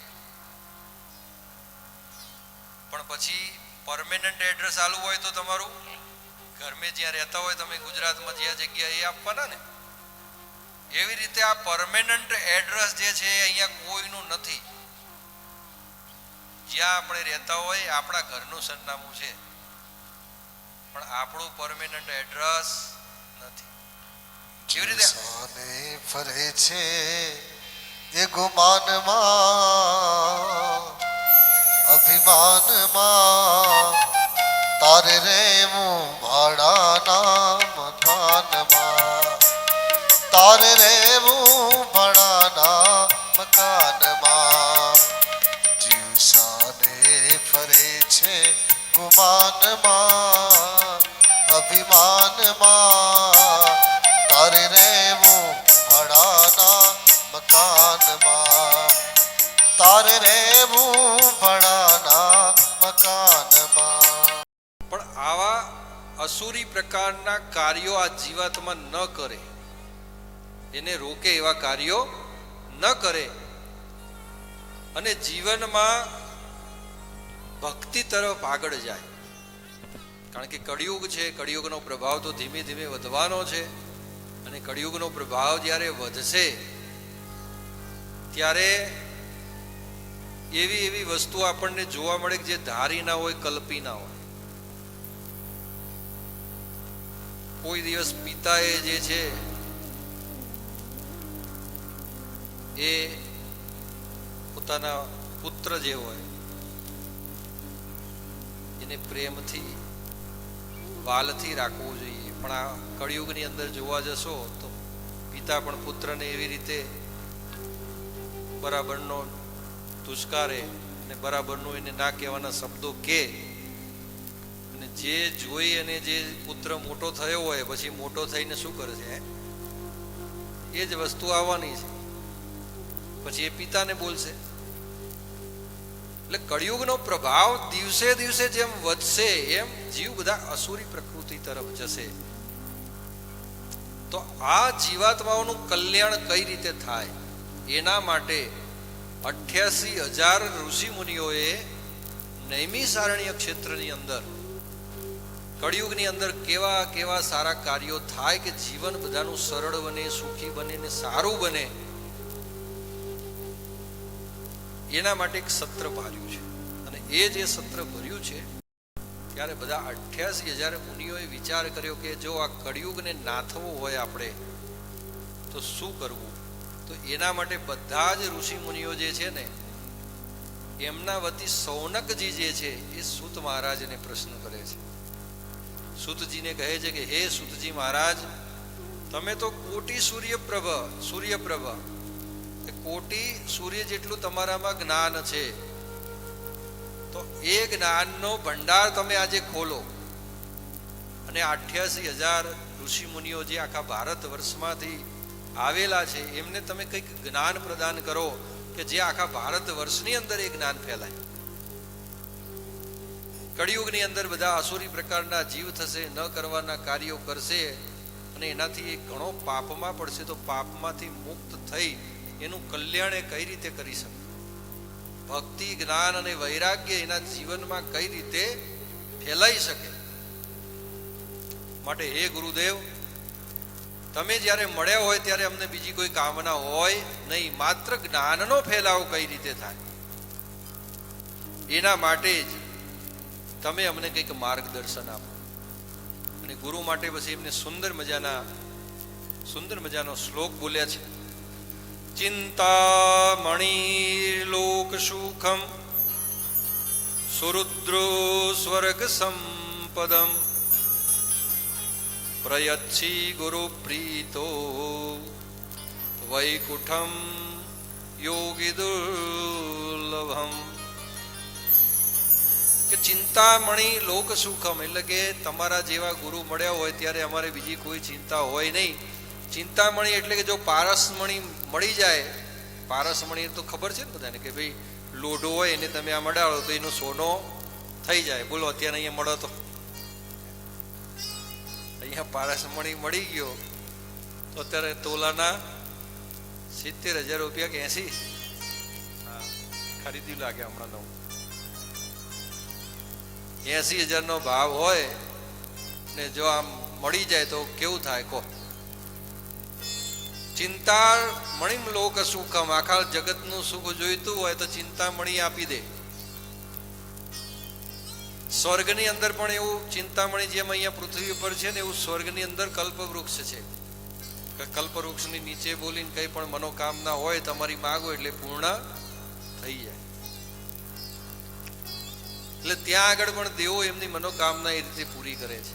પણ પછી પરમેનન્ટ એડ્રેસ આલવું હોય તો તમારું ઘરમે જ્યાં રહેતા હોય તમે ગુજરાતમાં જ્યાં જગ્યા એ આપવાના ને. એવી રીતે આ પરમેનન્ટ એડ્રેસ જે છે અહીંયા કોઈનું નથી. જ્યાં આપણે રહેતા હોય આપણા ઘરનું સરનામું છે, પણ આપણું પરમેનન્ટ એડ્રેસ નથી. કેવી રીતે ફરે છે એ ગુમાનમાં અભિમાનમાં, તારે રેવું ભાડાના મકાનમાં, તારે રેવું ભાડાના મકાનમાં. જીવસાને ફરે છે ગુમાનમાં અભિમાનમાં, તારે રેવું ભાડાના મકાનમાં, તારે રેવું ભાડાના મકાનમાં. પણ આવા અસુરી પ્રકારના કાર્યો આ જીવાત્મા ન કરે, એને રોકે એવા કાર્યો ન કરે અને જીવનમાં ભક્તિ તરફ આગળ જાય. કારણ કે કળિયુગ છે, કળિયુગનો પ્રભાવ તો ધીમે ધીમે વધવાનો છે અને કળિયુગનો પ્રભાવ જ્યારે વધશે ત્યારે એવી એવી વસ્તુ આપણને જોવા મળે કે જે ધારી ના હોય, કલ્પી ના હોય. કોઈ દિવસ પિતાએ જે છે એ પોતાના પુત્ર જે હોય એને પ્રેમથી, વાલથી રાખવું જોઈએ. પણ આ કળિયુગની અંદર જોવા જશો તો પિતા પણ પુત્રને એવી રીતે બરાબરનો તુષ્કારે અને બરાબરનું એને ના કહેવાના શબ્દો કે, અને જે જોઈ અને જે પુત્ર મોટો થયો હોય પછી મોટો થઈને શું કરે છે, એ જ વસ્તુ આવવાની છે, પછી એ પિતાને બોલશે. એટલે કળિયુગનો પ્રભાવ દિવસે દિવસે જેમ વધશે એમ જીવ બધા અસુરી પ્રકૃતિ તરફ જશે. તો આ જીવાત્માઓનું કલ્યાણ કઈ રીતે થાય એના માટે 88,000 ઋષિ મુનિઓએ નૈમિષારણ્ય ક્ષેત્રની અંદર કળિયુગની અંદર કેવા કેવા સારા કાર્યો થાય કે જીવન બધાનું સરળ બને, સુખી બને ને સારું બને, એના માટે એક સત્ર ભર્યું છે. અને એ જે સત્ર ભર્યું છે ત્યારે બધા 88,000 મુનિઓએ વિચાર કર્યો કે જો આ કળિયુગને નાથવો હોય આપણે તો શું કરવું. તો એના માટે બધા જ ઋષિ મુનિઓ જે છે ને એમના વતી સૌનકજી જે છે એ સૂત મહારાજને પ્રશ્ન કરે છે. સૂતજીને કહે છે કે હે સૂતજી મહારાજ, તમે તો કોટી સૂર્યપ્રભ કોટી સૂર્ય જેટલું તમારામાં જ્ઞાન છે, તો એ જ્ઞાનનો ભંડાર તમે આજે ખોલો અને 88,000 ઋષિ મુનિઓ જે આખા ભારત વર્ષમાંથી આવેલા છે એમને તમે કંઈક જ્ઞાન પ્રદાન કરો કે જે આખા ભારત વર્ષની અંદર એ જ્ઞાન ફેલાય. કળિયુગની અંદર બધા અસુરી પ્રકારના જીવ થશે, ન કરવાના કાર્યો કરશે અને એનાથી એ ઘણો પાપમાં પડશે. તો પાપમાંથી મુક્ત થઈ એનું કલ્યાણ એ કઈ રીતે કરી શકે, ભક્તિ, જ્ઞાન અને વૈરાગ્ય એના જીવનમાં કઈ રીતે ફેલાઈ શકે. માટે હે ગુરુદેવ, તમે જ્યારે મળ્યા હોય ત્યારે અમને બીજી કોઈ કામના હોય નહીં, માત્ર જ્ઞાનનો ફેલાવો કઈ રીતે થાય એના માટે જ તમે અમને કંઈક માર્ગદર્શન આપો. અને ગુરુ માટે પછી એમને સુંદર મજાનો શ્લોક બોલ્યા છે. ચિંતામણી લોક સુખમ સુરુદ્રો સ્વર્ગ સંપદમ પ્રયચ્છી ગુરુ પ્રીતો વૈકુંઠમ યોગી દુર્લભમ. કે ચિંતામણી લોક સુખમ એટલે કે તમારા જેવા ગુરુ મળ્યા હોય ત્યારે અમારે બીજી કોઈ ચિંતા હોય નહીં. ચિંતામણી એટલે કે જો પારસમણી મળી જાય, પારસમણી તો ખબર છે ને બધાને કે ભાઈ લોઢો હોય એને તમે આ મળાવો તો એનો સોનો થઈ જાય. બોલો અત્યારે અહીંયા મળો તો અહીંયા પારસમણી મળી ગયો તો અત્યારે તોલાના 70,000 રૂપિયા કે 80 ખરીદી લાગે હમણાં નવું 80,000 નો ભાવ હોય ને જો આમ મળી જાય તો કેવું થાય કહો. ચિંતામણી લોક સુખમ, આખા જગતનું સુખ જોઈતું હોય તો ચિંતામણી આપી દે. સ્વર્ગની અંદર પણ એવું ચિંતામણી જેમ અહીંયા પૃથ્વી પર છે ને એવું સ્વર્ગની અંદર કલ્પવૃક્ષ છે. કલ્પવૃક્ષની નીચે બોલીને કઈ પણ મનોકામના હોય તમારી માગો એટલે પૂર્ણ થઈ જાય. એટલે ત્યાં આગળ પણ દેવો એમની મનોકામના એ રીતે પૂરી કરે છે.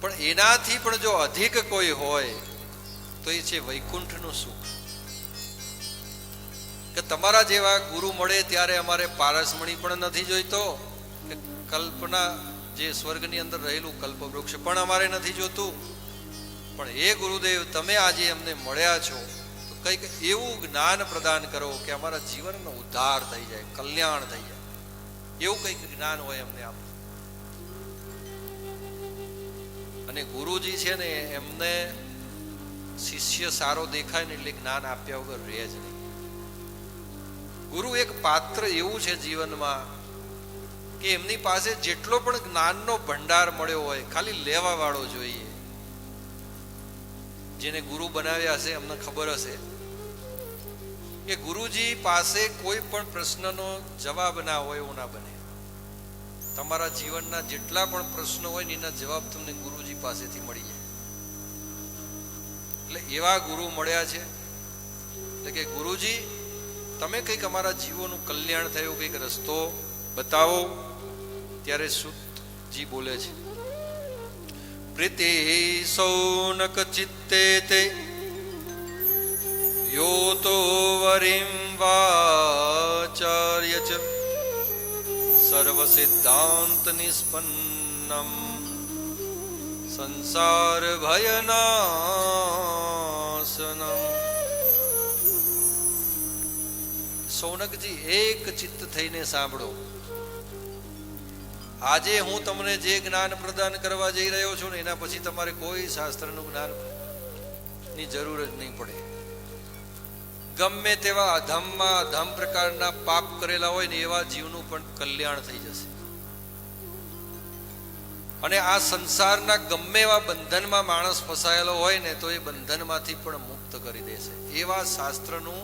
પણ એનાથી પણ જો અધિક કોઈ હોય તો એ છે વૈકુંઠનું સુખ. કે તમારા જેવા ગુરુ મળે ત્યારે અમારે પારસમણી પણ નથી જોઈતો, કે કલ્પના જે સ્વર્ગની અંદર રહેલું કલ્પવૃક્ષ પણ અમારે નથી જોતું. પણ હે ગુરુદેવ, તમે આજે અમને મળ્યા છો તો કંઈક એવું જ્ઞાન પ્રદાન કરો કે અમારા જીવનનો ઉદ્ધાર થઈ જાય, કલ્યાણ થઈ જાય, એવું કંઈક જ્ઞાન હોય અમને આપો. અને ગુરુજી છે ને એમને શિષ્ય સારો દેખાય ને એટલે જ્ઞાન આપ્યા વગર રહે જ નહીં. ગુરુ એક પાત્ર એવું છે જીવનમાં કે એમની પાસે જેટલો પણ જ્ઞાનનો ભંડાર મળ્યો હોય ખાલી લેવા વાળો જોઈએ. જેને ગુરુ બનાવ્યા હશે એમને ખબર હશે કે ગુરુજી પાસે કોઈ પણ પ્રશ્નનો જવાબ ના હોય એવું ના બને. તમારા જીવનના જેટલા પણ પ્રશ્નો હોય ને એના જવાબ તમને ગુરુજી પાસેથી મળી જાય. એટલે એવા ગુરુ મળ્યા છે. એટલે કે ગુરુજી તમે કંઈક અમારા જીવોનું કલ્યાણ થયું, કંઈક રસ્તો બતાવો. ત્યારે સૂતજી બોલે છે, પ્રીતિ સૌનક ચિત્તે તે યોતો વરિમ વાચાર્ય ચ સર્વ સિદ્ધાંત નિષ્પન્નમ સંસાર ભયનાશનમ. સૌનકજી એક ચિત્ત થઈને સાંભળો. આજે હું તમને જે જ્ઞાન પ્રદાન કરવા જઈ રહ્યો છું ને એના પછી તમારે કોઈ શાસ્ત્રનું જ્ઞાન ની જરૂર જ નહીં પડે. ગમે તેવા અધમમાં અધમ પ્રકારના પાપ કરેલા હોય ને એવા જીવનું પણ કલ્યાણ થઈ જશે. અને આ સંસારના ગમે એવા બંધનમાં માણસ ફસાયેલો હોય ને તો એ બંધનમાંથી પણ મુક્ત કરી દેશે. એવા શાસ્ત્રનું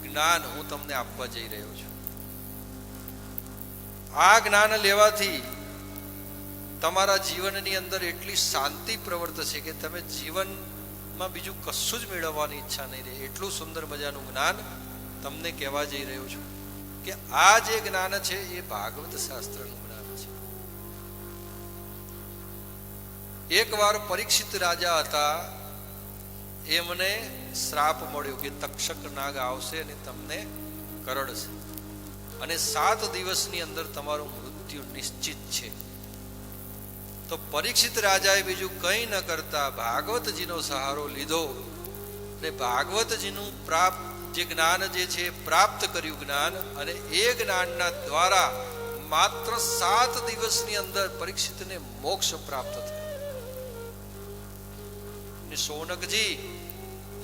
જ્ઞાન હું તમને આપવા જઈ રહ્યો છું. આ જ્ઞાન લેવાથી તમારા જીવનની અંદર એટલી શાંતિ પ્રવર્તશે કે તમે જીવનમાં બીજું કશું જ મેળવવાની ઈચ્છા નહીં રહે. એટલું સુંદર મજાનું જ્ઞાન તમને કહેવા જઈ રહ્યો છું કે આ જે જ્ઞાન છે એ ભાગવત શાસ્ત્રનું જ્ઞાન છે. એકવાર પરીક્ષિત રાજા હતા, એમને શ્રાપ મળ્યો કે તક્ષક નાગ આવશે અને તમને કરડશે અને 7 દિવસની અંદર તમારું મૃત્યુ નિશ્ચિત છે. તો પરીક્ષિત રાજાએ બીજું કંઈ ન કરતા ભાગવતજીનો સહારો લીધો અને ભાગવતજીનું જે જ્ઞાન જે છે પ્રાપ્ત કર્યું જ્ઞાન, અને એ જ્ઞાનના દ્વારા માત્ર 7 દિવસની અંદર પરીક્ષિતને મોક્ષ પ્રાપ્ત થયો. સોનકજી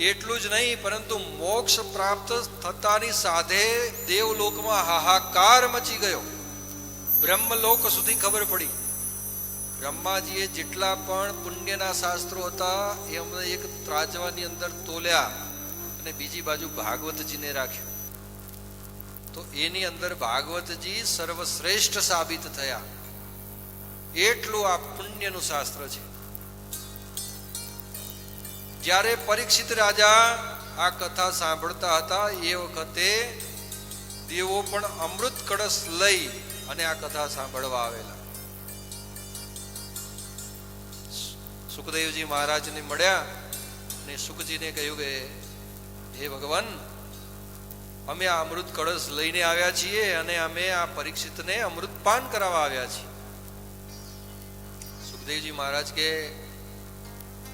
એટલું જ નહીં પરંતુ મોક્ષ પ્રાપ્ત થતાની સાથે દેવલોકમાં હાહાકાર મચી ગયો. બ્રહ્મલોક સુધી ખબર પડી. બ્રહ્માજીએ જેટલા પણ પુણ્યના શાસ્ત્રો હતા એ અમને એક ત્રાજવાની અંદર તોલ્યા અને બીજી બાજુ ભાગવતજીને રાખ્યું. તો એની અંદર ભાગવતજી સર્વશ્રેષ્ઠ સાબિત થયા. એટલું આ પુણ્યનું શાસ્ત્ર છે. જ્યારે પરીક્ષિત રાજા આ કથા સાંભળતા હતા એ વખતે દેવો પણ અમૃત કળશ લઈ અને આ કથા સાંભળવા આવેલા. સુખદેવજી મહારાજને મળ્યા અને સુખજીને કહ્યું કે હે ભગવાન, અમે આ અમૃત કળશ લઈને આવ્યા છીએ અને અમે આ પરીક્ષિતને અમૃતપાન કરાવવા આવ્યા છીએ. સુખદેવજી મહારાજ કે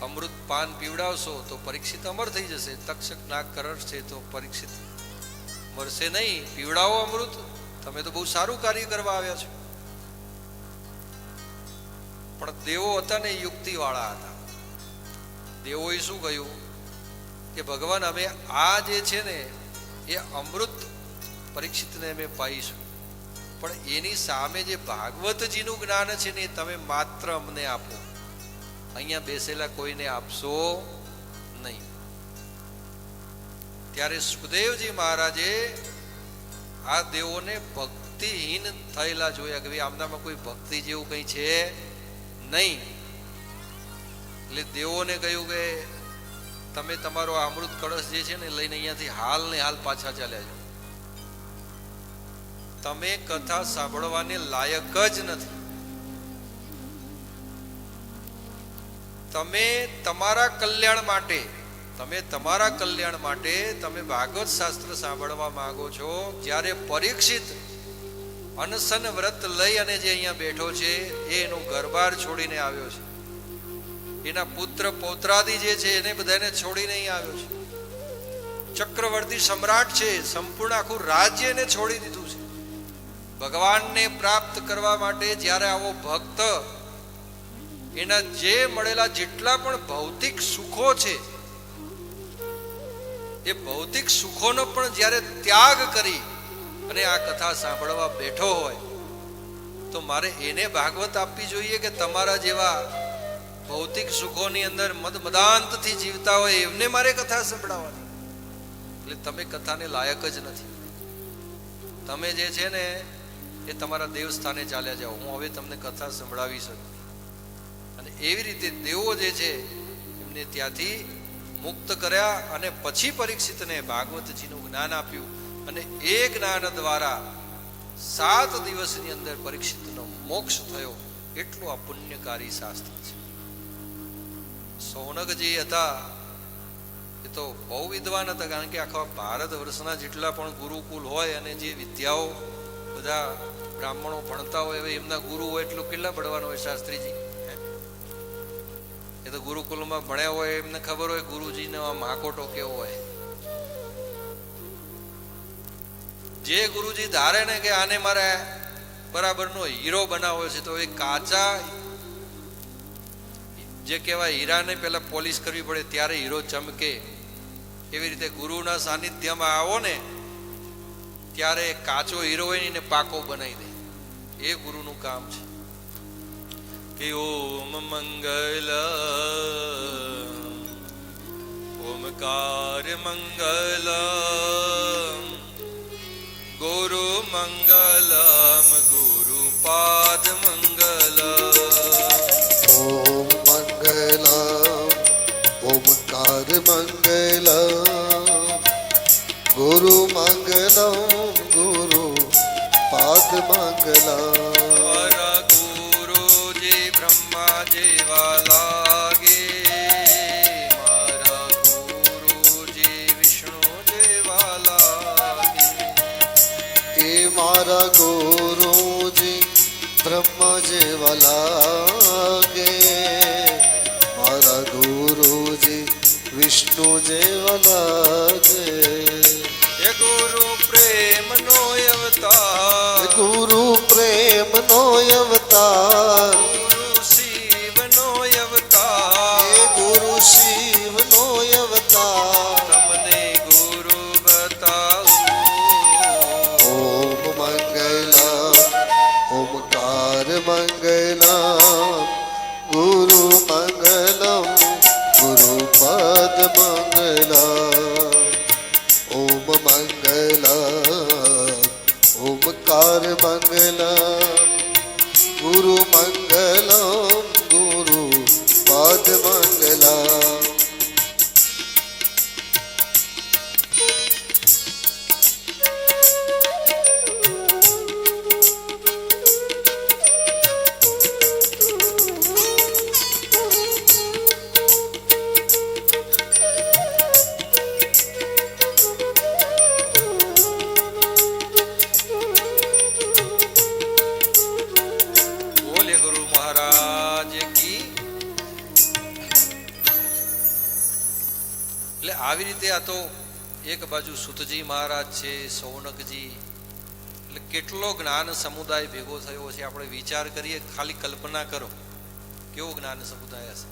અમૃત પાન પીવડાવશો તો પરીક્ષિત અમર થઈ જશે. તક્ષક નાગ કરડશે તો પરીક્ષિત મરશે નહીં. પીવડાવો અમૃત, તમે તો બહુ સારું કાર્ય કરવા આવ્યા છો. પણ દેવો હતા ને યુક્તિ વાળા હતા. દેવોએ શું કહ્યું કે ભગવાન અમે આ જે છે ને એ અમૃત પરીક્ષિતને અમે પાઈશું, પણ એની સામે જે ભાગવતજીનું જ્ઞાન છે ને તમે માત્ર અમને આપો, અહીંયા બેસેલા કોઈને આપશો નહીં. ત્યારે સુખદેવજી મહારાજે આ દેવોને ભક્તિહીન થયેલા જોયા કે આમનામાં કોઈ ભક્તિ જેવું કઈ છે નહીં. એટલે દેવોને કહ્યું કે તમે તમારો અમૃત કળશ જે છે ને લઈને અહીંયાથી હાલ ને હાલ પાછા ચાલ્યા જાઓ. તમે કથા સાંભળવાને લાયક જ નથી. તમે તમારા કલ્યાણ માટે તમે ભાગવત શાસ્ત્ર સાંભળવા માંગો છો. જ્યારે પરીક્ષિત અનશન વ્રત લઈ અને જે અહીંયા બેઠો છે એ એનો ઘરબાર છોડીને આવ્યો છે. એના પુત્ર પૌત્રાદિ જે છે એને બધાને છોડીને અહીં આવ્યો છે. ચક્રવર્તી સમ્રાટ છે, સંપૂર્ણ આખું રાજ્ય એને છોડી દીધું છે. ભગવાનને પ્રાપ્ત કરવા માટે જ્યારે આવો ભક્ત એના જે મળેલા જેટલા પણ ભૌતિક સુખો છે એ ભૌતિક સુખોનો પણ જ્યારે ત્યાગ કરી અને આ કથા સાંભળવા બેઠો હોય તો મારે એને ભાગવત આપવી જોઈએ કે તમારા જેવા ભૌતિક સુખોની અંદર મદમદાંતથી જીવતા હોય એમને મારે કથા સંભળાવવાની? એટલે તમે કથાને લાયક જ નથી. તમે જે છે ને એ તમારા દેવસ્થાને ચાલ્યા જાઓ. હું હવે તમને કથા સંભળાવી શકું. અને એવી રીતે દેવો જે છે એમને ત્યાંથી મુક્ત કર્યા અને પછી પરીક્ષિતને ભાગવતજીનું જ્ઞાન આપ્યું અને એ જ્ઞાન દ્વારા 7 દિવસની અંદર પરીક્ષિતનો મોક્ષ થયો. એટલું આ પુણ્યકારી શાસ્ત્ર છે. સૌનકજી હતા એ તો બહુ વિદ્વાન હતા, કારણ કે આખા ભારત વર્ષના જેટલા પણ ગુરુકુલ હોય અને જે વિદ્યાઓ બધા બ્રાહ્મણો ભણતા હોય એમના ગુરુ હોય એટલું કેટલા ભણવાનું હોય શાસ્ત્રીજી? એ તો ગુરુકુલમાં ભણ્યા હોય એમને ખબર હોય ગુરુજીનો આ માકોટો કેવો હોય. જે ગુરુજી ધારે ને કે આને મારે બરાબરનો હીરો બનાવવો છે તો એ કાચા જે કહેવાય હીરાને પહેલા પોલિશ કરવી પડે ત્યારે હીરો ચમકે. એવી રીતે ગુરુના સાનિધ્યમાં આવો ને ત્યારે કાચો હીરો હોય એને પાકો બનાવી દે. એ ગુરુનું કામ છે. કે ઓમ મંગલ ઓમકાર મંગલ ગુરુ મંગલમ ગુરુપાદ મંગલ. ઓમ મંગલમ ઓમકાર મંગલમ ગુરુ મંગલમ ગુરુ પાદ મંગલમ. મારા ગુરુજી બ્રહ્મા જેવા લાગે, મારા ગુરુજી વિષ્ણુ જેવા લાગે. એ મારા ગુરુજી બ્રહ્મા જેવા લાગે, મારા ગુરુજી વિષ્ણુ જેવા લાગે. એ ગુરુ પ્રેમનો અવતાર, ગુરુ પ્રેમનો અવતાર, ગુરુ શિવનો અવતાર, એ ગુરુ શિવનો અવતાર. તમને ગુરુ બતાવું. ઓમ મંગલમ ઓમકાર મંગલમ ગુરુ મંગલમ ગુરુ પદ મંગલમ. ઓમ મંગલમ ઓમકાર મંગલમ ગુરુ મંગલમ ગુરુ પદ મંગલમ. બોલે ગુરુ મહારાજ કી. એટલે આવી રીતે આ તો એક બાજુ સુતજી મહારાજ છે, સૌનકજી, એટલે કેટલો જ્ઞાન સમુદાય ભેગો થયો છે. આપણે વિચાર કરીએ, ખાલી કલ્પના કરો કેવો જ્ઞાન સમુદાય હશે.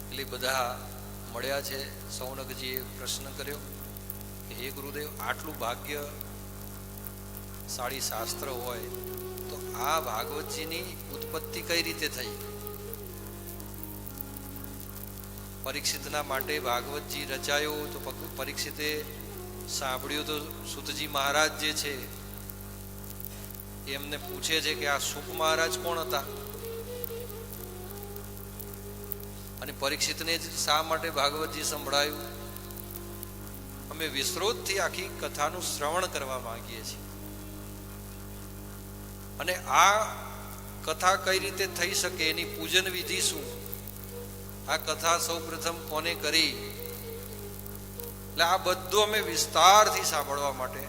એટલે બધા મળ્યા છે. સૌનકજીએ પ્રશ્ન કર્યો કે હે ગુરુદેવ, આટલું ભાગ્ય સાડી શાસ્ત્ર હોય તો આ ભાગવતજીની ઉત્પત્તિ કઈ રીતે થઈ? પરીક્ષિતના માટે ભાગવતજી રચાયો તો પરીક્ષિતે સાંભળ્યું તો સુતજી મહારાજ જે છે એમને પૂછે છે કે આ સુક મહારાજ કોણ હતા અને પરીક્ષિતને જ શા માટે ભાગવતજી સંભળાયું? અમે વિસ્તૃતથી આખી કથાનું શ્રવણ કરવા માંગીએ છીએ. અને આ કથા કઈ રીતે થઈ શકે, એની પૂજન વિધિ શું, આ કથા સૌ પ્રથમ કોને કરી, એટલે આ બધું અમે વિસ્તારથી સાંભળવા માટે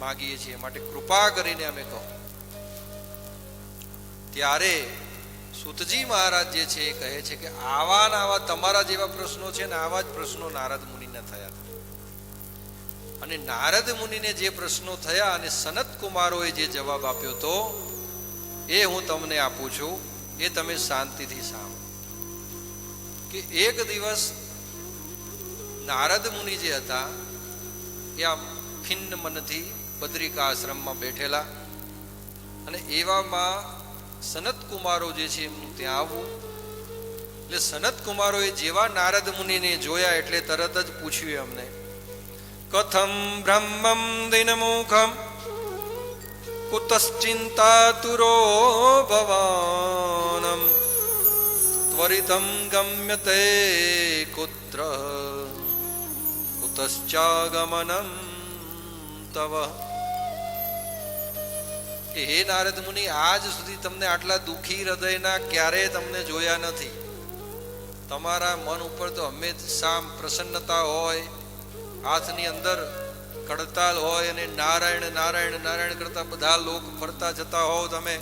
માંગીએ છીએ. માટે કૃપા કરીને અમે કહો. ત્યારે સુતજી મહારાજ જે છે એ કહે છે કે આવા ને આવા તમારા જેવા પ્રશ્નો છે ને આવા જ પ્રશ્નો નારદ મુનિને થયા હતા. અને નારદ મુનિને જે પ્રશ્નો થયા અને સનત કુમારોએ જે જવાબ આપ્યો તો એ હું તમને આપું છું, એ તમે શાંતિથી સાંભળો. કે એક દિવસ નારદ મુનિ જે હતા એ આમ ખિન્ન મનથી બદ્રિકા આશ્રમમાં બેઠેલા, અને એવામાં સનત કુમારો જે છે એમનું ત્યાં આવવું. એટલે સનત કુમારોએ જેવા નારદ મુનિને જોયા એટલે તરત જ પૂછ્યું એમને, કથમ બ્રહ્મમ દિનમુખમ કુતશ્ચિંતાતુરો ભવાનમ ત્વરિતમ ગમ્યતે કુત્ર કુતશ્ચાગમનમ તવ. કે હે નારદ મુનિ, આજ સુધી તમને આટલા દુઃખી હૃદયના ક્યારેય તમને જોયા નથી. તમારા મન ઉપર તો હંમેશા પ્રસન્નતા હોય, હાથની અંદર કડતાલ હોય અને નારાયણ નારાયણ નારાયણ કરતા બધા લોક ફરતા જતા હોવ તમે,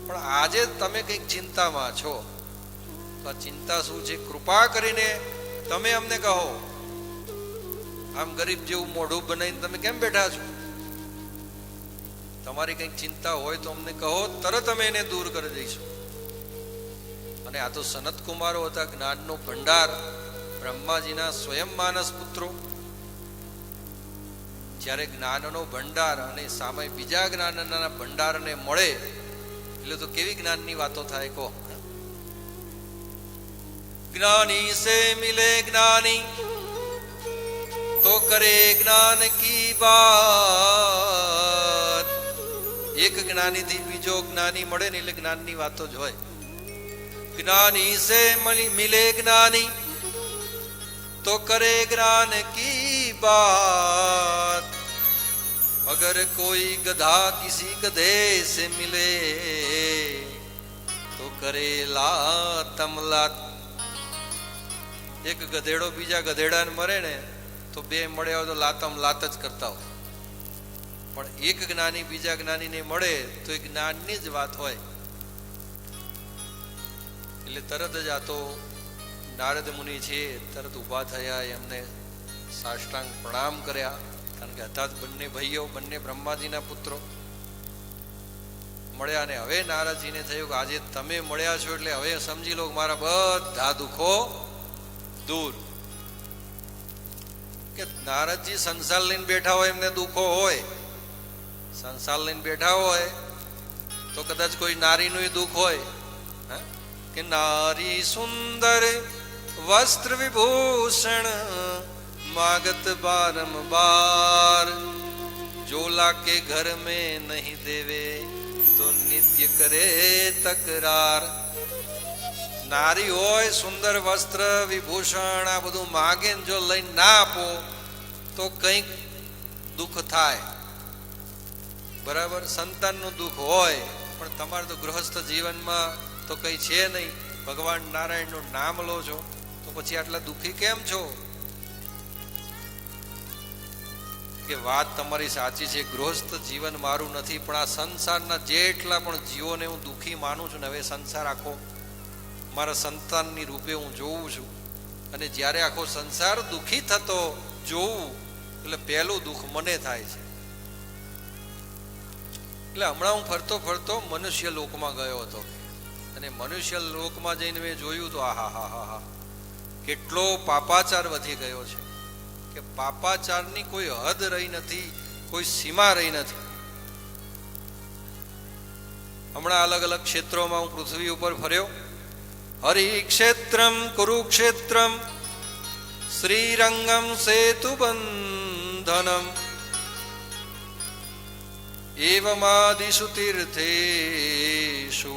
પણ આજે તમે કંઈક ચિંતામાં છો. તો આ ચિંતા શું છે? કૃપા કરીને તમે અમને કહો. આમ ગરીબ જેવું મોઢું બનાવીને તમે કેમ બેઠા છો? તમારી કંઈક ચિંતા હોય તો અમને કહો, તરત અમે એને દૂર કરી દઈશું. અને આ તો સનત કુમારો હતા, જ્ઞાનનો ભંડાર, બ્રહ્માજીના સ્વયં માનસ પુત્રો. જ્યારે જ્ઞાનનો ભંડાર અને સામે બીજા જ્ઞાનના ભંડારને મળે એટલે તો કેવી જ્ઞાનની વાતો થાય કહો. જ્ઞાની સે મિલે જ્ઞાની તો કરે જ્ઞાન કી બાત. એક જ્ઞાનીથી બીજો જ્ઞાની મળે ને એટલે જ્ઞાનની વાતો જ હોય. જ્ઞાની સે મિલે જ્ઞાની तो करे ज्ञान की बात. अगर कोई गधा किसी गधे से मिले तो करे लातम लात. एक गधेड़ो बीजा गधेड़ाने मरे ने तो बे મળ્યા હોય તો લાતમ લાત જ કરતા હોય, પણ એક જ્ઞાની બીજા જ્ઞાનીને મળે તો એ જ્ઞાનની જ વાત હોય. એટલે તરત જ આ તો નારદ મુનિ છે તરત ઊભા થયા, એમને સાષ્ટાંગ પ્રણામ કર્યા, કારણ કે હતા બંને ભાઈઓ, બંને બ્રહ્માજીના પુત્રો મળ્યા. અને હવે નારદજીને થયું કે આજે તમે મળ્યા છો એટલે હવે સમજી લો મારા બધા દુઃખો દૂર. કે નારદજી સંસાર લઈને બેઠા હોય, એમને દુઃખો હોય, સંસાર લઈને બેઠા હોય તો કદાચ કોઈ નારીનું દુઃખ હોય કે નારી સુંદર वस्त्र विभूषण मागत बारंबार, जोला के घर में नहीं देवे तो नित्य करे तकरार. नारी होय, सुंदर वस्त्र विभूषण आ બધું માગે ને જો લઈને ના આપો તો કંઈક દુઃખ થાય. બરાબર, સંતાનનું દુઃખ હોય, પણ તમારે તો ગૃહસ્થ જીવનમાં તો કંઈ છે નહીં, ભગવાન નારાયણનું નામ લો છો તો પછી આટલા દુઃખી કેમ છો? કે વાત તમારી સાચી છે, ગૃહસ્થ જીવન મારું નથી, પણ આ સંસારના જેટલા પણ જીવોને હું દુઃખી માનું છું ને, હવે સંસાર આખો મારા સંતાનની રૂપે હું જોઉં છું. અને જ્યારે આખો સંસાર દુઃખી થતો જોઉં એટલે પહેલું દુઃખ મને થાય છે. એટલે હમણાં હું ફરતો ફરતો મનુષ્ય લોકમાં ગયો હતો, અને મનુષ્ય લોકમાં જઈને મેં જોયું તો આહા હા હા હા કેટલો પાપાચાર વધી ગયો છે. કે પાપાચારની કોઈ હદ રહી નથી, કોઈ સીમા રહી નથી. હમણાં અલગ અલગ ક્ષેત્રોમાં હું પૃથ્વી ઉપર ફર્યો. હરિક્ષેત્રમ કુરુક્ષેત્રમ શ્રીરંગમ સેતુબંધનમ એવમાદિષુ તીર્થેષુ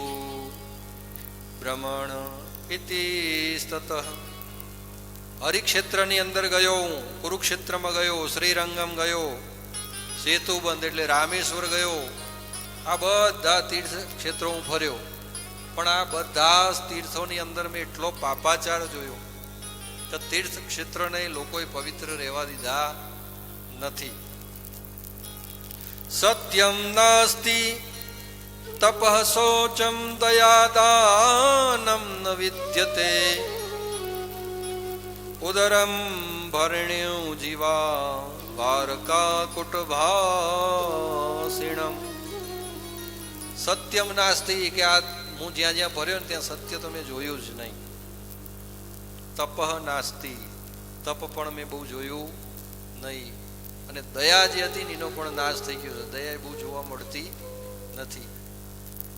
ભ્રમણ ઇતિ સ્તતઃ. હરિક્ષેત્રની અંદર ગયો હું, કુરુક્ષેત્રમાં ગયો, શ્રીરંગમ ગયો, સેતુબંધ એટલે રામેશ્વર ગયો. આ બધા તીર્થ ક્ષેત્રો હું ફર્યો, પણ આ બધા તીર્થોની અંદર મેં એટલો પાપાચાર જોયો કે તીર્થ ક્ષેત્રને લોકોએ પવિત્ર રહેવા દીધા નથી. સત્યમ નાસ્તિ તપઃ શૌચમ દયાદાનમ ન વિદ્યતે ઉદરમ ભરણ્યું જીવા દ્વારકા કુટભાસિણમ. સત્યમ નાસ્તિ, કે આ હું જ્યાં જ્યાં ભર્યો ને ત્યાં સત્ય તો મેં જોયું જ નહીં. તપઃ નાસ્તિ, તપ પણ મેં બહુ જોયું નહીં. અને દયા જે હતી ને એનો પણ નાશ થઈ ગયો છે. દયા બહુ જોવા મળતી નથી.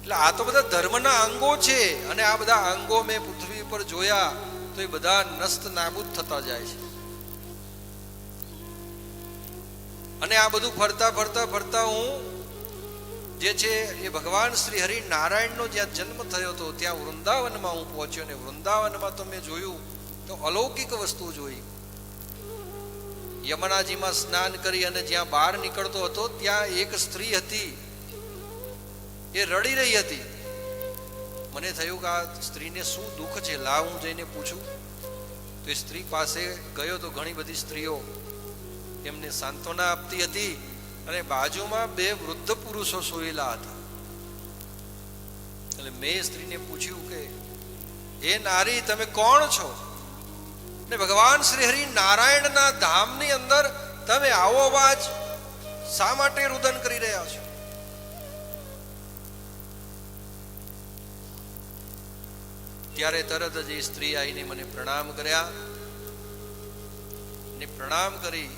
એટલે આ તો બધા ધર્મના અંગો છે, અને આ બધા અંગો મેં પૃથ્વી પર જોયા તો એ બધા નષ્ટ નાબૂદ થતા જાય છે. અને આ બધું ફરતા ફરતા ફરતા હું જે છે એ ભગવાન શ્રી હરિ નારાયણનો જ્યાં જન્મ થયો હતો ત્યાં વૃંદાવનમાં હું પહોંચ્યો. ને વૃંદાવનમાં તો મેં જોયું તો અલૌકિક વસ્તુ જોઈ. યમુનાજીમાં સ્નાન કરી અને જ્યાં બહાર નીકળતો હતો ત્યાં એક સ્ત્રી હતી, એ રડી રહી હતી. મને થયું કે આ સ્ત્રીને શું દુઃખ છે, લાવ હું જઈને પૂછું. તો એ સ્ત્રી પાસે ગયો તો ઘણી બધી સ્ત્રીઓ એમને સાંત્વના આપતી હતી, અને બાજુમાં બે વૃદ્ધ પુરુષો સૂયેલા હતા. એટલે મેં સ્ત્રીને પૂછ્યું કે હે નારી, તમે કોણ છો? ને ભગવાન શ્રી હરિ નારાયણના ધામની અંદર તમે આવો અવાજ શા માટે રુદન કરી રહ્યા છો? ત્યારે તરત જ એ સ્ત્રી આવીને મને પ્રણામ કર્યા. ને પ્રણામ કરી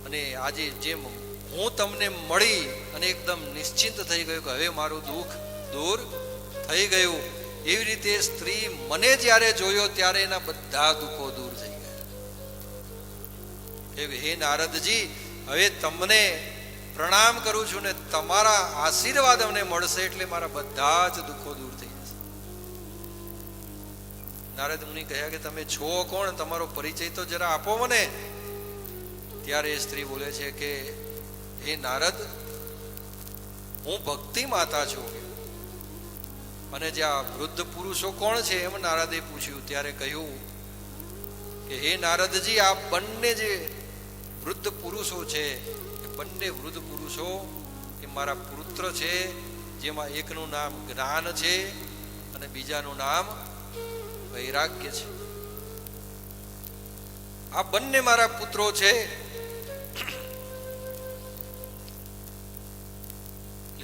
અને આજે જેમ હું તમને મળી અને એકદમ નિશ્ચિંત થઈ ગયું કે હવે મારું દુઃખ દૂર થઈ ગયું, એવી રીતે સ્ત્રી મને જ્યારે જોયો ત્યારે એના બધા દુઃખો દૂર થઈ ગયા. હે નારદજી, હવે તમને પ્રણામ કરું છું ને તમારા આશીર્વાદ અમને મળશે એટલે મારા બધા જ દુઃખો દૂર થઈ જશે. નારદ મુનિ કહ્યા કે તમે છો કોણ? તમારો પરિચય તો જરા આપો મને. ત્યારે એ સ્ત્રી બોલે છે કે હે નારદ, હું ભક્તિ માતા છું. અને જે આ વૃદ્ધ પુરુષો કોણ છે એમ નારદે પૂછ્યું. ત્યારે કહ્યું કે હે નારદજી, આ બંને જે વૃદ્ધ પુરુષો છે એ બંને વૃદ્ધ પુરુષો એ મારા પુત્ર છે, જેમાં એકનું નામ જ્ઞાન છે અને બીજાનું નામ વૈરાગ્ય છે. આ બંને મારા પુત્રો છે.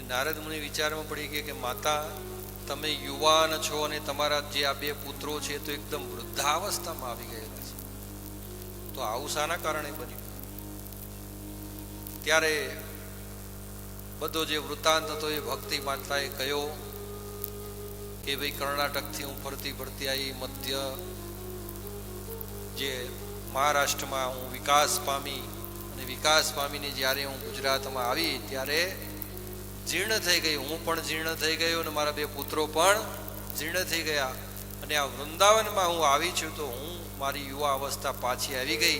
નારદ મુનિ વિચારમાં પડી ગયા કે માતા, તમે યુવાન છો અને તમારા જે આ બે પુત્રો છે તો એકદમ વૃદ્ધાવસ્થામાં આવી ગયેલા છે, તો આવું શાના કારણે બન્યું? ત્યારે બધો જે વૃત્તાંત હતો એ ભક્તિ માતાએ કહ્યો કે ભાઈ કર્ણાટકથી હું ફરતી ફરતી આવી મધ્ય જે મહારાષ્ટ્રમાં હું વિકાસ પામી, અને વિકાસ પામીને જ્યારે હું ગુજરાતમાં આવી ત્યારે જીર્ણ થઈ ગઈ. હું પણ જીર્ણ થઈ ગયો અને મારા બે પુત્રો પણ જીર્ણ થઈ ગયા. અને આ વૃંદાવનમાં હું આવી છું તો હું મારી યુવા અવસ્થા પાછી આવી ગઈ,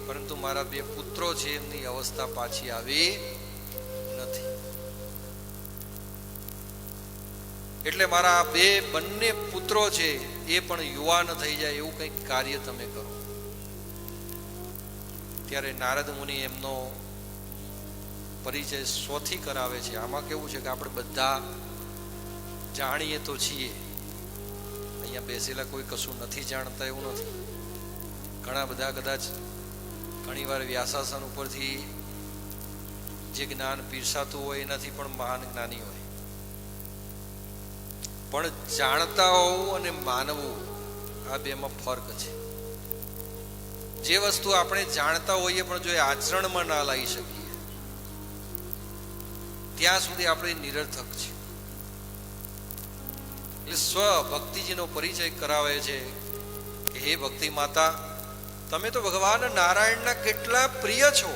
પરંતુ મારા બે પુત્રો છે એમની અવસ્થા પાછી આવી નથી. એટલે મારા બે બંને પુત્રો છે એ પણ યુવાન થઈ જાય એવું કંઈક કાર્ય તમે કરો. ત્યારે નારદ મુનિ એમનો પરિચય સ્વથી કરાવે છે. આમાં કેવું છે કે આપણે બધા જાણીએ તો છીએ, અહીંયા બેસેલા કોઈ કશું નથી જાણતા એવું નથી. ઘણા બધા કદાચ ઘણીવાર વ્યાસાસન ઉપરથી જે જ્ઞાન પીરસાતું હોય એનાથી પણ મહાન જ્ઞાની હોય. પણ જાણતા હોવું અને માનવું આ બેમાં ફરક છે. જે વસ્તુ આપણે જાણતા હોઈએ પણ જો એ આચરણમાં ના લાવી શકીએ ત્યાં સુધી આપણે નિરર્થક છે. એટલે સ્વ ભક્તિજીનો પરિચય કરાવે છે કે હે ભક્તિ માતા, તમે તો ભગવાન નારાયણના કેટલા પ્રિય છો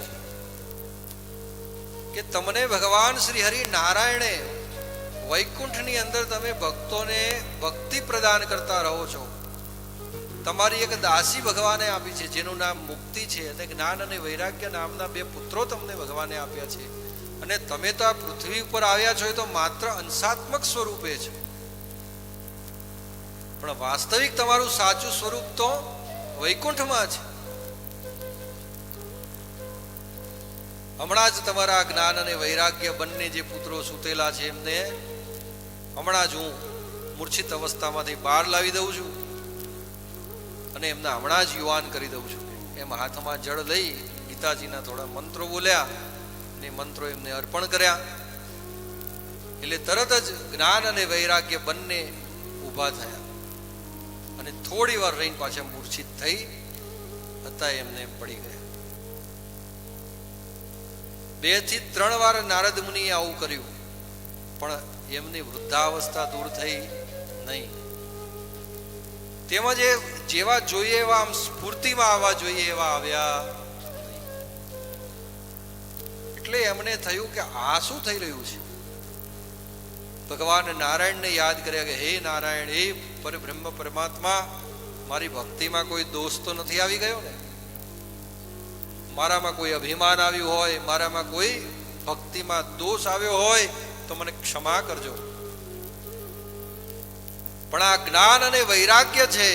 કે તમને ભગવાન શ્રી હરિ નારાયણે વૈકુંઠની અંદર તમે ભક્તોને ભક્તિ પ્રદાન કરતા રહો છો. તમારી એક દાસી ભગવાને આપી છે જેનું નામ મુક્તિ છે, અને જ્ઞાન અને વૈરાગ્ય નામના બે પુત્રો તમને ભગવાને આપ્યા છે. અને તમે તો આ પૃથ્વી ઉપર આવ્યા છો એ તો માત્ર અંશાત્મક સ્વરૂપે છે, પણ વાસ્તવિક તમારું સાચું સ્વરૂપ તો વૈકુંઠમાં છે. હમણાં જ તમારા જ્ઞાન અને વૈરાગ્ય બંને જે પુત્રો સૂતેલા છે એમને હમણાં જ હું મૂર્છિત અવસ્થામાંથી બહાર લાવી દઉં છું અને એમને હમણાં જ યુવાન કરી દઉં છું. એમ હાથમાં જળ લઈ ગીતાજીના થોડા મંત્રો બોલ્યા ને મંત્રો એમને અર્પણ કર્યા. એટલે તરત જ જ્ઞાન અને વૈરાગ્ય બંને ઊભા થયા અને થોડી વાર રહીને પાછા મૂર્છિત થઈ હતા એમને પડી ગયા. 2 થી 3 વાર નારદ મુનિએ આવું કર્યું, પણ એમની વૃદ્ધાવસ્થા દૂર થઈ નહીં. તેમજ એ જેવા જોઈએ એવા આમ સ્ફૂર્તિમાં આવવા જોઈએ એવા આવ્યા નહીં. એટલે એમને થયું કે આ શું થઈ રહ્યું છે. ભગવાન નારાયણને યાદ કર્યા કે હે નારાયણ, હે પરબ્રહ્મ પરમાત્મા, મારી ભક્તિમાં કોઈ દોષ તો નથી આવી ગયો ને? મારામાં કોઈ અભિમાન આવ્યું હોય, મારામાં કોઈ ભક્તિમાં દોષ આવ્યો હોય તો મને ક્ષમા કરજો. પણ આ જ્ઞાન અને વૈરાગ્ય છે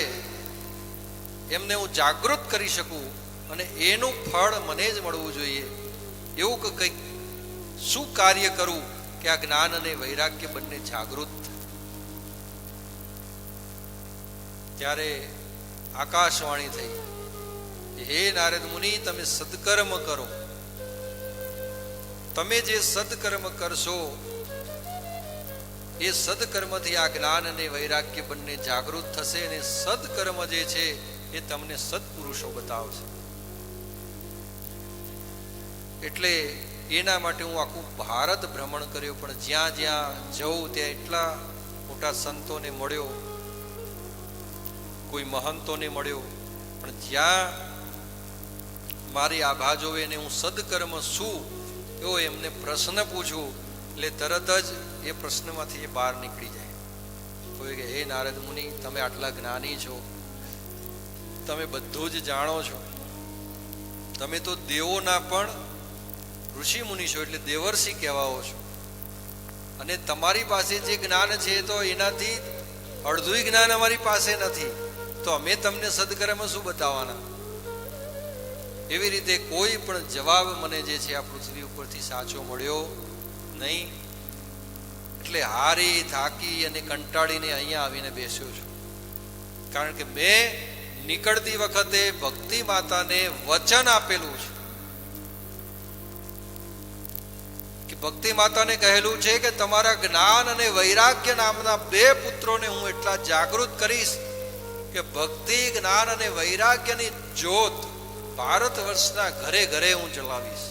એમને હું જાગૃત કરી શકું અને એનું ફળ મને જ મળવું જોઈએ. એવું કંઈક શું કાર્ય કરું કે આ જ્ઞાન અને વૈરાગ્ય બંને જાગૃત થાય. ત્યારે આકાશવાણી થઈ, હે નારદ મુનિ, તમે સદકર્મ કરો. તમે જે સદકર્મ કરશો એ સદકર્મથી આ જ્ઞાન અને વૈરાગ્ય બંને જાગૃત થશે અને સદકર્મ જે છે એ તમને સત્પુરુષો બતાવશે. એટલે એના માટે હું આખું ભારત ભ્રમણ કર્યો, પણ જ્યાં જ્યાં જઉં ત્યાં એટલા મોટા સંતોને મળ્યો, કોઈ મહંતોને મળ્યો, પણ જ્યાં મારી આભા જોવે ને હું સદકર્મ શું એવો એમને પ્રશ્ન પૂછું એટલે તરત જ એ પ્રશ્નમાંથી એ બહાર નીકળી જાય. કોઈ કે હે નારદ મુનિ, તમે આટલા જ્ઞાની છો, તમે બધું જ જાણો છો, તમે તો દેવોના પણ ઋષિ મુનિ છો, એટલે દેવર્ષિ કહેવાઓ છો, અને તમારી પાસે જે જ્ઞાન છે તો એનાથી અડધું જ્ઞાન અમારી પાસે નથી, તો અમે તમને સદકર્મ શું બતાવવાના? એવી રીતે કોઈ પણ જવાબ મને જે છે આ પૃથ્વી ઉપરથી સાચો મળ્યો નહીં. એટલે હારી થાકી અને કંટાળીને અહીંયા આવીને બેસ્યો છું, કારણ કે મેં નીકળતી વખતે ભક્તિ માતાને વચન આપેલું છે કે ભક્તિ માતાને કહેલું છે કે તમારા જ્ઞાન અને વૈરાગ્ય નામના 2 પુત્રોને હું એટલા જાગૃત કરીશ કે ભક્તિ, જ્ઞાન અને વૈરાગ્યની જ્યોત ભારત વર્ષના ઘરે ઘરે હું જલાવીશ.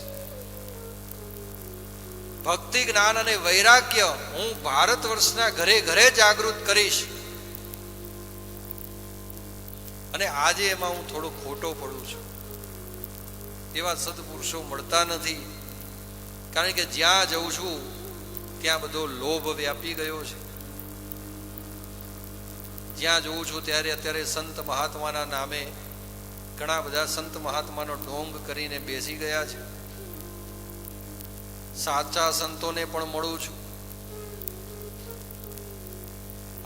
ભક્તિ, જ્ઞાન અને વૈરાગ્ય હું ભારત વર્ષના ઘરે ઘરે જાગૃત કરીશ. અને આજે એમાં હું થોડો ખોટો પડું છું. એવા સદપુરુષો મળતા નથી, કારણ કે જ્યાં જઉં છું ત્યાં બધો લોભ વ્યાપી ગયો છે. જ્યાં જોઉં છું ત્યારે અત્યારે સંત મહાત્માના નામે ઘણા બધા સંત મહાત્માનો ઢોંગ કરીને બેસી ગયા છે. સાચા સંતોને પણ મળું છું,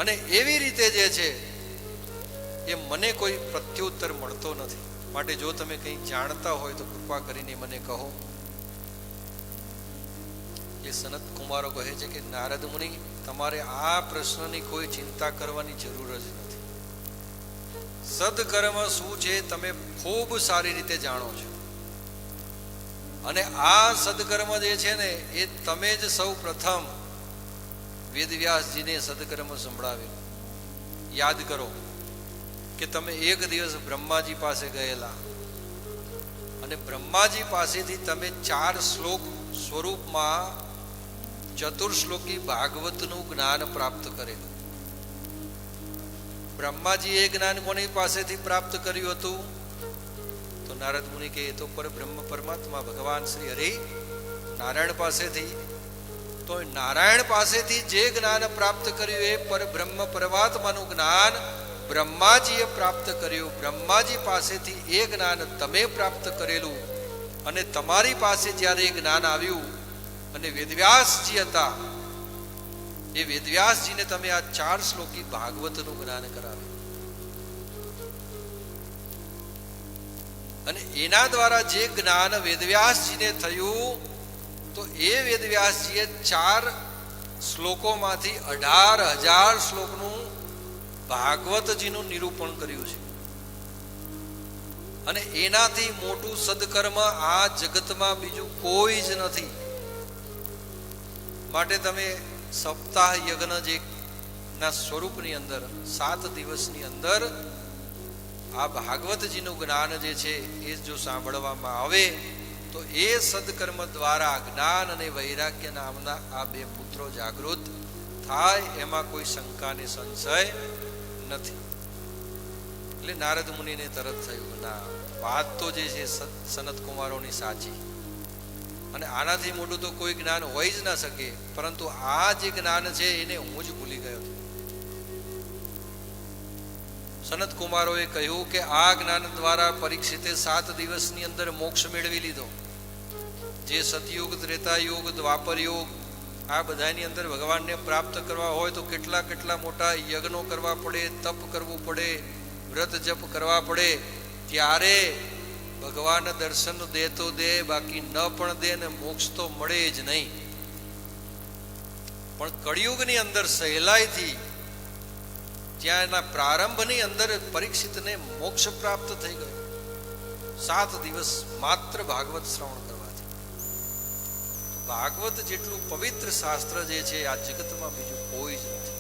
અને એવી રીતે જે છે એ મને કોઈ પ્રત્યુત્તર મળતો નથી. માટે જો તમે કંઈ જાણતા હોય તો કૃપા કરીને મને કહો. એ સનત કુમારો કહે છે કે નારદ મુનિ, તમારે આ પ્રશ્નની કોઈ ચિંતા કરવાની જરૂર જ નથી. સદકર્મ શું છે તમે ખૂબ સારી રીતે જાણો છો, અને આ સદકર્મ જે છે ને એ તમે જ સૌ પ્રથમ વેદવ્યાસજીને સદકર્મ સંભળાવેલું. યાદ કરો કે તમે એક દિવસ બ્રહ્માજી પાસે ગયેલા, અને બ્રહ્માજી પાસેથી તમે 4 શ્લોક સ્વરૂપમાં ચતુર્શ્લોકી ભાગવતનું જ્ઞાન પ્રાપ્ત કરેલું. બ્રહ્માજી એ જ્ઞાન કોની પાસેથી પ્રાપ્ત કર્યું હતું? તો નારદ મુનિ કે એ તો પરબ્રહ્મ પરમાત્મા ભગવાન શ્રી હરિ નારાયણ પાસેથી. તો નારાયણ પાસેથી જે જ્ઞાન પ્રાપ્ત કર્યું એ પરબ્રહ્મ પરમાત્માનું જ્ઞાન બ્રહ્માજીએ પ્રાપ્ત કર્યું. બ્રહ્માજી પાસેથી એ જ્ઞાન તમે પ્રાપ્ત કરેલું, અને તમારી પાસે જ્યારે એ જ્ઞાન આવ્યું અને વેદવ્યાસજી હતા, એ વેદવ્યાસજીને તમે આ 4 શ્લોકી ભાગવતનું જ્ઞાન કરાવ્યું. અને એના દ્વારા જે જ્ઞાન વેદવ્યાસજીને થયું, તો એ વેદવ્યાસજીએ 4 શ્લોકોમાંથી 18,000 શ્લોકનું ભાગવતજીનું નિરૂપણ કર્યું છે. અને એનાથી મોટું સદકર્મ આ જગતમાં બીજું કોઈ જ નથી. માટે તમે સપ્તાહ યજ્ઞ જે ના સ્વરૂપની અંદર 7 દિવસની અંદર આ ભાગવતજીનું જ્ઞાન જે છે એ જો સાંભળવામાં આવે તો એ સદકર્મ દ્વારા જ્ઞાન અને વૈરાગ્ય નામના આ બે પુત્રો જાગૃત થાય, એમાં કોઈ શંકા ને સંશય નથી. એટલે નારદ મુનિને તરત થયું, ના, વાત તો જે છે સનત કુમારોની સાચી, અને આનાથી મોટું તો કોઈ જ્ઞાન હોય જ ના શકે, પરંતુ આ જે જ્ઞાન છે એને હું જ ભૂલી ગયો હતો. સનત કુમારોએ કહ્યું કે આ જ્ઞાન દ્વારા પરીક્ષિતે 7 દિવસની અંદર મોક્ષ મેળવી લીધો. જે સતયુગ, ત્રેતાયુગ, દ્વાપર યુગ આ બધાની અંદર ભગવાનને પ્રાપ્ત કરવા હોય તો કેટલા કેટલા મોટા યજ્ઞો કરવા પડે, તપ કરવું પડે, વ્રત જપ કરવા પડે, ત્યારે ભગવાન દર્શન દે તો દે, બાકી ન પણ દે ને મોક્ષ તો મળે જ નહીં. પણ કળિયુગની અંદર સહેલાઈથી ત્યાં એના પ્રારંભની અંદર પરીક્ષિતને મોક્ષ પ્રાપ્ત થઈ ગયો 7 દિવસ માત્ર ભાગવત શ્રવણ કરવાથી. ભાગવત જેટલું પવિત્ર શાસ્ત્ર જે છે આ જગતમાં બીજું કોઈ જ નથી.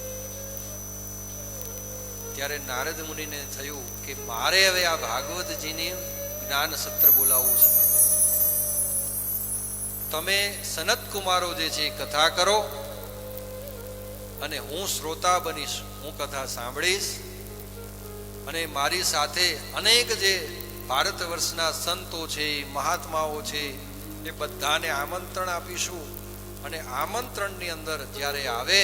ત્યારે નારદ મુનિને થયું કે મારે હવે આ ભાગવતજીની જ્ઞાન સત્ર બોલાવવું છે. તમે સનત કુમારો જે છે કથા કરો અને હું શ્રોતા બનીશ, હું કથા સાંભળીશ, અને મારી સાથે અનેક જે ભારત વર્ષના સંતો છે, મહાત્માઓ છે, એ બધાને આમંત્રણ આપીશું, અને આમંત્રણની અંદર જ્યારે આવે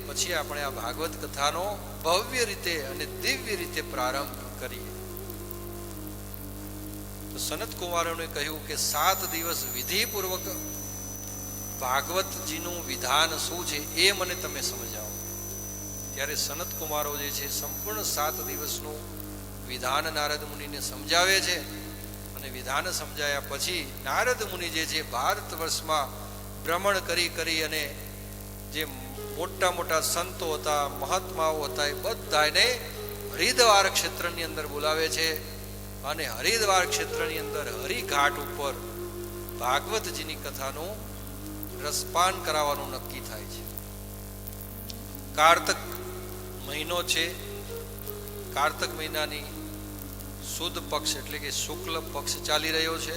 પછી આપણે આ ભાગવત કથાનો ભવ્ય રીતે અને દિવ્ય રીતે પ્રારંભ કરીએ. તો સનત કુમારોને કહ્યું કે 7 દિવસ વિધિપૂર્વક ભાગવતજીનું વિધાન શું છે એ મને તમે સમજાવો. ત્યારે સનત કુમારો જે છે સંપૂર્ણ 7 દિવસનું વિધાન નારદ મુનિને સમજાવે છે, અને વિધાન સમજાયા પછી નારદ મુનિ જે છે ભારત વર્ષમાં ભ્રમણ કરી કરી અને જે મોટા મોટા સંતો હતા, મહાત્માઓ હતા, એ બધાને હરિદ્વાર ક્ષેત્રની અંદર બોલાવે છે, અને હરિદ્વાર ક્ષેત્રની અંદર હરિઘાટ ઉપર ભાગવતજીની કથાનું રસપાન કરાવવાનું નક્કી થાય છે. કારતક મહિનો છે, કારતક મહિનાની સુદ પક્ષ એટલે કે શુક્લ પક્ષ ચાલી રહ્યો છે,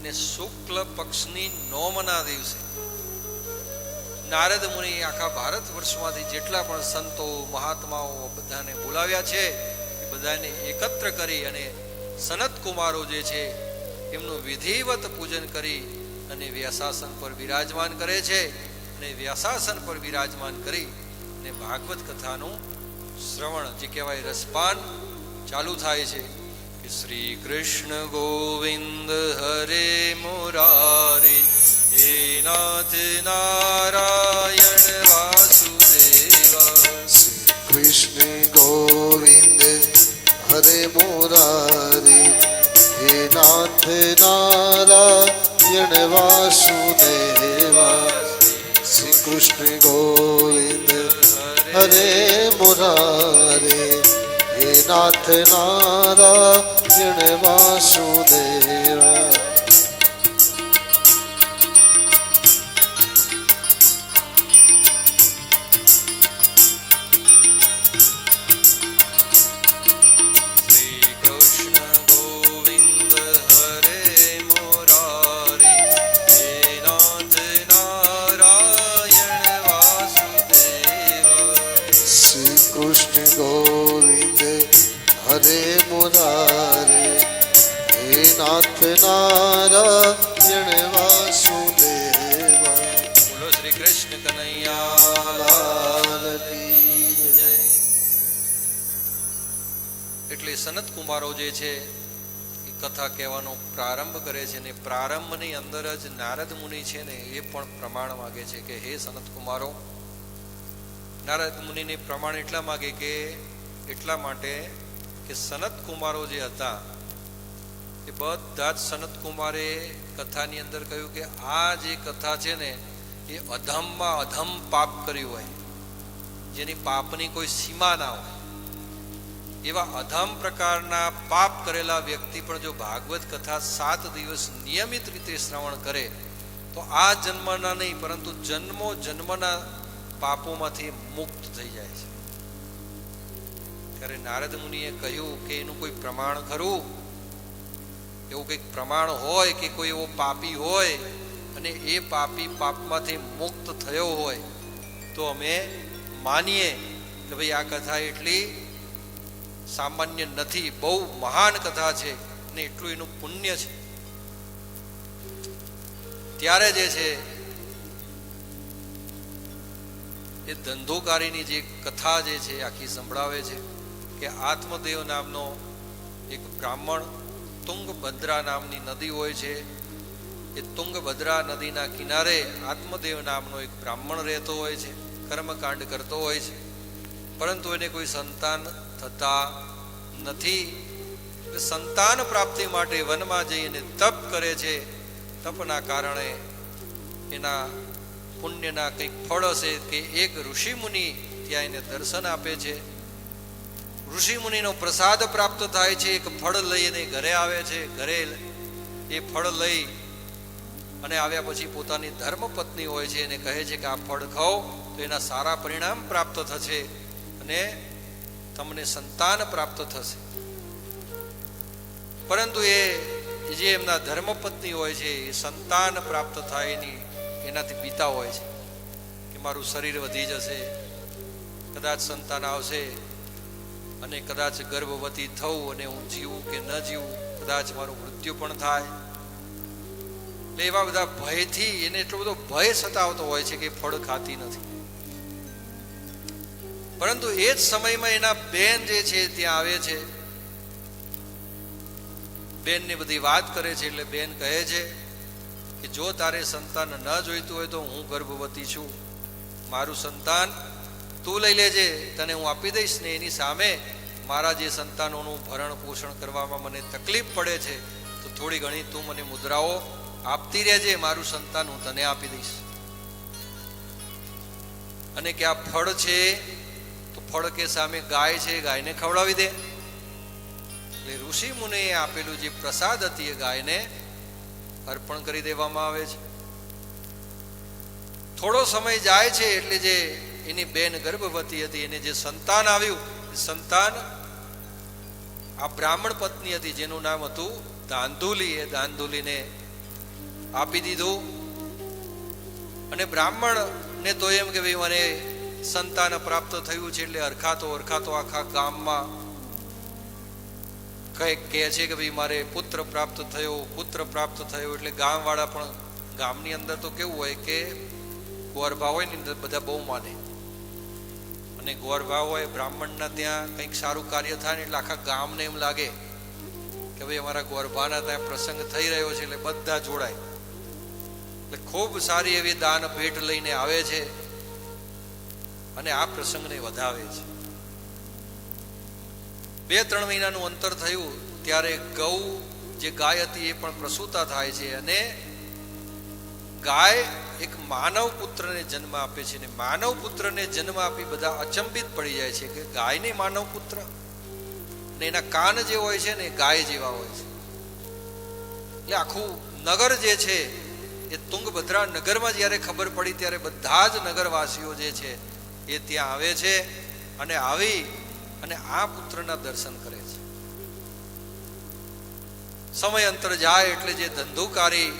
ને શુક્લ પક્ષની નોમના દિવસે નારદ મુનિ આખા ભારત વર્ષમાંથી જેટલા પણ સંતો મહાત્માઓ બધાને બોલાવ્યા છે એ બધાને એકત્ર કરી અને સનત કુમારો જે છે એમનું વિધિવત પૂજન કરી અને વ્યાસાસન પર વિરાજમાન કરે છે, અને વ્યાસાસન પર વિરાજમાન કરી અને ભાગવત કથાનું શ્રવણ જે કહેવાય રસપાન ચાલુ થાય છે. કે શ્રી કૃષ્ણ ગોવિંદ હરે મુરારી, હે નાથ નારાયણ વાસુદેવા. શ્રી કૃષ્ણ ગોવિંદ હરે મુરારી, હે નાથ નારાયણ વાસુદેવા. શ્રી કૃષ્ણ ગોવિંદ હરે મુરારી, હે નાથ નારાયણ વાસુદેવા. નાથ નારાયણ વાસુદેવા. બોલો શ્રી કૃષ્ણ કનૈયા લાલ કી જય. એટલે સનત કુમારો જે છે એ કથા કહેવાનો પ્રારંભ કરે છે, ને પ્રારંભની અંદર જ નારદ મુનિ છે ને એ પણ પ્રમાણ માગે છે કે હે સનત કુમારો. નારદ મુનિને પ્રમાણ એટલા માગે કે એટલા માટે કે સનત કુમારો જે હતા એ બધા જ સનત કુમારે કથાની અંદર કહ્યું કે આ જે કથા છે ને એ અધમમાં અધમ પાપ કર્યું હોય, જેની પાપની કોઈ સીમા ના હોય, એવા અધમ પ્રકારના પાપ કરેલા વ્યક્તિ પણ જો ભાગવત કથા 7 દિવસ નિયમિત રીતે શ્રવણ કરે તો આ જન્મના નહીં પરંતુ જન્મો જન્મના પાપોમાંથી મુક્ત થઈ જાય છે. ત્યારે નારદ મુનિએ કહ્યું કે એનું કોઈ પ્રમાણ ખરું? એવું કંઈક પ્રમાણ હોય કે કોઈ એવો પાપી હોય અને એ પાપી પાપમાંથી મુક્ત થયો હોય તો અમે માનીએ કે ભાઈ આ કથા એટલી સામાન્ય નથી, બહુ મહાન કથા છે ને એટલું એનું પુણ્ય છે. ત્યારે જે છે એ ધંધોકારીની જે કથા જે છે આખી સંભળાવે છે કે આત્મદેવ નામનો એક બ્રાહ્મણ, તુંગભદ્રા નામની નદી હોય છે, એ તુંગભદ્રા નદીના કિનારે આત્મદેવ નામનો એક બ્રાહ્મણ રહેતો હોય છે, કર્મકાંડ કરતો હોય છે, પરંતુ એને કોઈ સંતાન થતા નથી. સંતાન પ્રાપ્તિ માટે વનમાં જઈને તપ કરે છે. તપના કારણે એના પુણ્યના કંઈક ફળ હશે કે એક ઋષિ મુનિ ત્યાં એને દર્શન આપે છે. ઋષિ મુનિનો પ્રસાદ પ્રાપ્ત થાય છે. એક ફળ લઈને ઘરે આવે છે. ઘરે એ ફળ લઈ અને આવ્યા પછી પોતાની ધર્મપત્ની હોય છે એને કહે છે કે આ ફળ ખાઓ તો એના સારા પરિણામ પ્રાપ્ત થશે અને તમને સંતાન પ્રાપ્ત થશે. પરંતુ એ જે એમના ધર્મપત્ની હોય છે એ સંતાન પ્રાપ્ત થાય એનાથી બીતા હોય છે કે મારું શરીર વધી જશે, કદાચ સંતાન આવશે અને કદાચ ગર્ભવતી થવું અને હું જીવું કે ન જીવું, કદાચ મારું મૃત્યુ પણ થાય. એટલે એવા બધા ભયથી એને એટલો બધો ભય સતાવતો હોય છે કે ફળ ખાતી નથી. પરંતુ એ જ સમયમાં એના બેન જે છે ત્યાં આવે છે. બેનને બધી વાત કરે છે. એટલે બેન કહે છે કે જો તારે સંતાન ન જોઈતું હોય તો હું ગર્ભવતી છું, મારું સંતાન તું લઈ લેજે, તને હું આપી દઈશ ને એની સામે મારા જે સંતાનોનું ભરણ પોષણ કરવામાં મને તકલીફ પડે છે તો થોડી ઘણી તું મને મુદ્રાઓ આપતી રહેજે, મારું સંતાન હું તને આપી દઈશ. અને કે આ ફળ છે તો ફળ કે સામે ગાય છે, ગાયને ખવડાવી દે. એટલે ઋષિ મુનિએ આપેલું જે પ્રસાદ હતી એ ગાયને અર્પણ કરી દેવામાં આવે છે. થોડો સમય જાય છે એટલે જે એની બેન ગર્ભવતી હતી એને જે સંતાન આવ્યું, સંતાન આ બ્રાહ્મણ પત્ની હતી જેનું નામ હતું ધાંધુલી. એ ધાંધુલીને આપી દીધું. અને બ્રાહ્મણને તો એમ કે ભાઈ મને સંતાન પ્રાપ્ત થયું છે એટલે અરખાતો આખા ગામમાં કહે છે કે ભાઈ મારે પુત્ર પ્રાપ્ત થયો. એટલે ગામવાળા પણ, ગામની અંદર તો કેવું હોય કે ગોરભા હોય ને બધા બહુ માને, અને ગોરભા હોય બ્રાહ્મણના ત્યાં કંઈક સારું કાર્ય થાય ને એટલે આખા ગામને એમ લાગે કે ભાઈ અમારા ગોરભાના ત્યાં પ્રસંગ થઈ રહ્યો છે એટલે બધા જોડાય. એટલે ખૂબ સારી એવી દાન ભેટ લઈને આવે છે અને આ પ્રસંગને વધાવે છે. 2-3 મહિનાનું અંતર થયું ત્યારે ગૌ જે ગાય હતી એ પણ પ્રસૂતા થાય છે અને ગાય એક માનવ પુત્રને જન્મ આપે છે. અને માનવ પુત્રને જન્મ આપી બધા અચંબિત પડી જાય છે કે ગાયને માનવ પુત્ર, અને એના કાન જે હોય છે ને ગાય જેવા હોય છે. એટલે આખું નગર જે છે એ તુંગભદ્રા નગરમાં જ્યારે ખબર પડી ત્યારે બધા જ નગરવાસીઓ જે છે એ ત્યાં આવે છે અને આવી અને આ પુત્રના દર્શન કરે છે. સમય અંતર જાય એટલે જે ધંધુકારી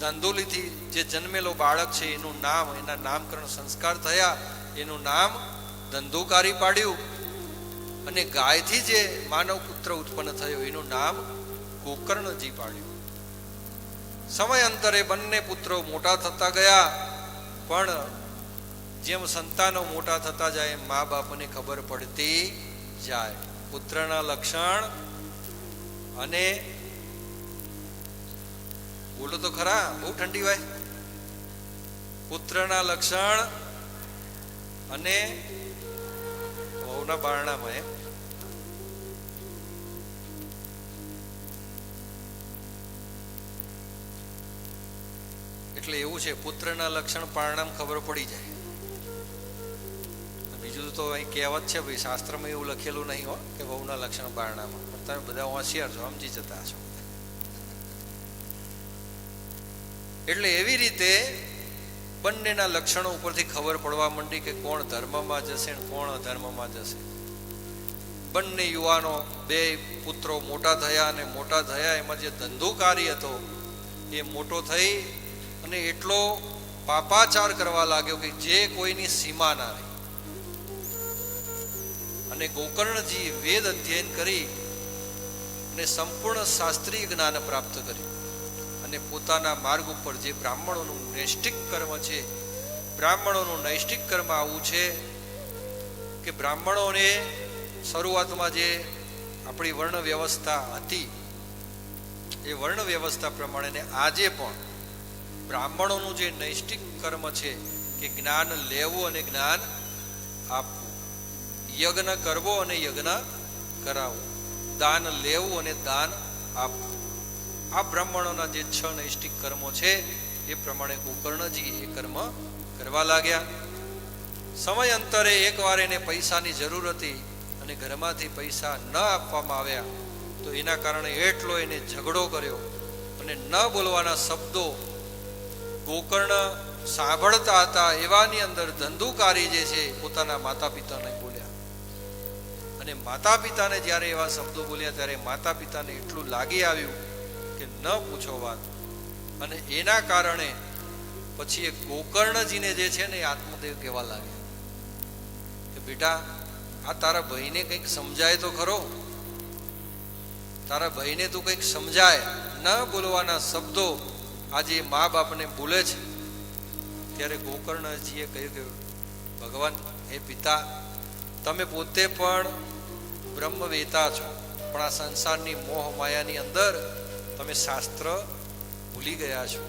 ધાંધુલીથી જે જન્મેલો બાળક છે એનું નામ, એના નામકરણ સંસ્કાર થયા, એનું નામ ધંધુકારી પાડ્યું. અને ગાયથી જે માનવ પુત્ર ઉત્પન્ન થયો એનું નામ ગોકર્ણજી પાડ્યું. સમય અંતરે બંને પુત્રો મોટા થતા ગયા, પણ જેમ સંતાનો મોટા થતા જાય એમ મા બાપને ખબર પડતી જાય. પુત્રના લક્ષણ અને બોલો તો ખરા, બહુ ઠંડી હોય. પુત્રના લક્ષણ અને વહુના બારણામાં એમ એટલે એવું છે, પુત્રના લક્ષણ પારણામાં ખબર પડી જાય. બીજું તો અહીં કહેવત છે ભાઈ, શાસ્ત્રમાં એવું લખેલું નહીં હો કે વહુના લક્ષણ બારણામાં, પણ તમે બધા હોશિયાર છો, સમજી જતા છો. એટલે એવી રીતે બંનેના લક્ષણો ઉપરથી ખબર પડવા માંડી કે કોણ ધર્મમાં જશે ને કોણ અધર્મમાં જશે. બંને યુવાનો, બે પુત્રો મોટા થયા, અને મોટા થયા એમાં જે ધંધુકારી હતો એ મોટો થઈ અને એટલો પાપાચાર કરવા લાગ્યો કે જે કોઈની સીમા ના રહી. અને ગોકર્ણજી વેદ અધ્યયન કરી અને સંપૂર્ણ શાસ્ત્રીય જ્ઞાન પ્રાપ્ત કર્યું અને પોતાના માર્ગ ઉપર જે બ્રાહ્મણોનું નૈષ્ઠિક કર્મ છે, બ્રાહ્મણોનું નૈષ્ઠિક કર્મ આવું છે કે બ્રાહ્મણોને શરૂઆતમાં જે આપણી વર્ણ વ્યવસ્થા હતી એ વર્ણ વ્યવસ્થા પ્રમાણે આજે પણ બ્રાહ્મણોનું જે નૈષ્ઠિક કર્મ છે કે જ્ઞાન લેવું અને જ્ઞાન આપવું, યજ્ઞ કરવો અને યજ્ઞ કરાવવું, દાન લેવું અને દાન આપવું, આ બ્રાહ્મણોના જે 6 નૈષ્ઠિક કર્મો છે એ પ્રમાણે ગોકર્ણજી એ કર્મ કરવા લાગ્યા. સમયાંતરે એકવાર એને પૈસાની જરૂર હતી અને ઘરમાંથી પૈસા ન આપવામાં આવ્યા તો એના કારણે એટલો એને ઝઘડો કર્યો અને ન બોલવાના શબ્દો ગોકર્ણ સાંભળતા હતા એવાની અંદર ધંધુકારી જે છે પોતાના માતા પિતાને બોલ્યા. અને માતા પિતાને જ્યારે એવા શબ્દો બોલ્યા ત્યારે માતા પિતાને એટલું લાગી આવ્યું કે ન પૂછો વાત. અને એના કારણે પછી એ ગોકર્ણજીને જે છે ને એ આત્મદેવ કહેવા લાગ્યા કે બેટા, આ તારા ભાઈને કંઈક સમજાય તો ખરો, તારા ભાઈને તું કંઈક સમજાય. ન બોલવાના શબ્દો આજે મા બાપને બોલે છે. ત્યારે ગોકર્ણજીએ કહ્યું કે ભગવાન, હે પિતા, તમે પોતે પણ બ્રહ્મવેતા છો, પણ આ સંસારની મોહ માયાની અંદર તમે શાસ્ત્ર ભૂલી ગયા છો.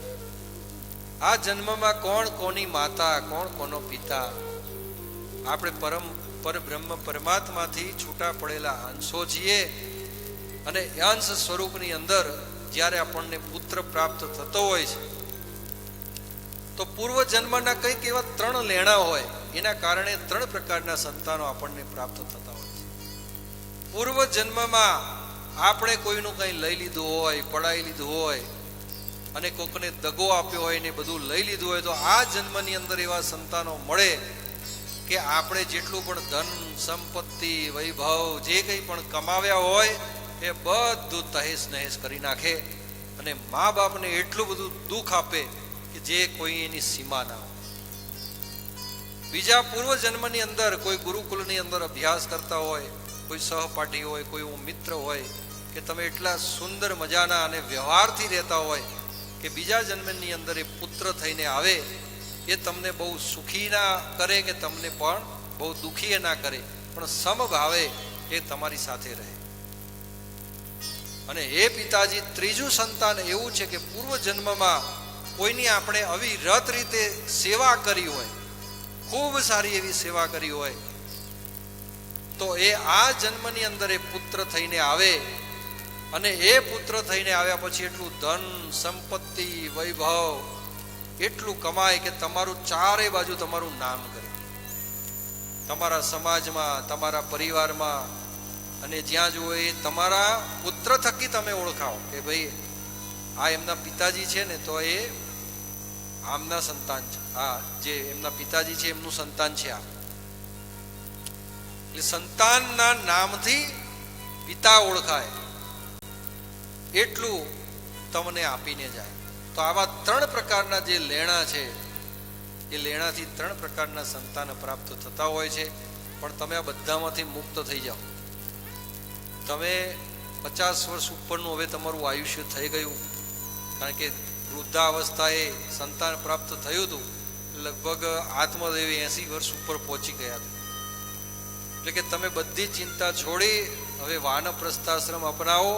આ જન્મમાં કોણ કોની માતા, કોણ કોનો પિતા? આપણે પરબ્રહ્મ પરમાત્માથી છૂટા પડેલા અંશો છીએ અને અંશ સ્વરૂપની અંદર જ્યારે આપણને પુત્ર પ્રાપ્ત થતો હોય છે તો પૂર્વ જન્મના કંઈક એવા 3 લેણા હોય, એના કારણે 3 પ્રકારના સંતાનો આપણને પ્રાપ્ત થતા હોય છે. પૂર્વ જન્મમાં આપણે કોઈનું કંઈ લઈ લીધું હોય, પડાવી લીધું હોય અને કોકને દગો આપ્યો હોય ને બધું લઈ લીધું હોય તો આ જન્મની અંદર એવા સંતાનો મળે કે આપણે જેટલું પણ ધન સંપત્તિ વૈભવ જે કંઈ પણ કમાવ્યા હોય એ બધું તહેસ નહેસ કરી નાખે અને મા બાપને એટલું બધું દુઃખ આપે કે જે કોઈ એની સીમા ના હોય. બીજા પૂર્વ જન્મની અંદર કોઈ ગુરુકુલની અંદર અભ્યાસ કરતા હોય, કોઈ સહપાઠી હોય, કોઈ મિત્ર હોય કે તમે એટલા સુંદર મજાના અને વ્યવહારથી રહેતા હોય કે બીજા જન્મની અંદર એ પુત્ર થઈને આવે એ તમને બહુ સુખી ના કરે કે તમને પણ બહુ દુઃખી ના કરે, પણ સમભાવે એ તમારી સાથે રહે. અને એ પિતાજી ત્રીજું સંતાન એવું છે કે પૂર્વ જન્મમાં કોઈની આપણે અવિરત રીતે સેવા કરી હોય, ખૂબ સારી એવી સેવા કરી હોય તો એ આ જન્મની અંદર એ પુત્ર થઈને આવે અને એ પુત્ર થઈને આવ્યા પછી એટલું ધન સંપત્તિ વૈભવ એટલું કમાય કે તમારું ચારે બાજુ તમારું નામ કરે, તમારા સમાજમાં, તમારા પરિવારમાં, અને જ્યાં જુઓ એ તમારા પુત્ર થકી તમે ઓળખાવો કે ભાઈ આ એમના પિતાજી છે ને તો એ આમના સંતાન છે, આ જે એમના પિતાજી છે એમનું સંતાન છે. આ એટલે સંતાનના નામથી પિતા ઓળખાય એટલું તમને આપીને જાય. તો આવા 3 પ્રકારના જે લેણા છે એ લેણાથી 3 પ્રકારના સંતાન પ્રાપ્ત થતા હોય છે. પણ તમે આ બધામાંથી મુક્ત થઈ જાઓ. તમે 50 વર્ષ ઉપરનું હવે તમારું આયુષ્ય થઈ ગયું, કારણ કે વૃદ્ધાવસ્થાએ સંતાન પ્રાપ્ત થયું હતું, લગભગ આત્મદેવી 80 વર્ષ ઉપર પહોંચી ગયા હતા. એટલે કે તમે બધી ચિંતા છોડી હવે વાનપ્રસ્થાશ્રમ અપનાવો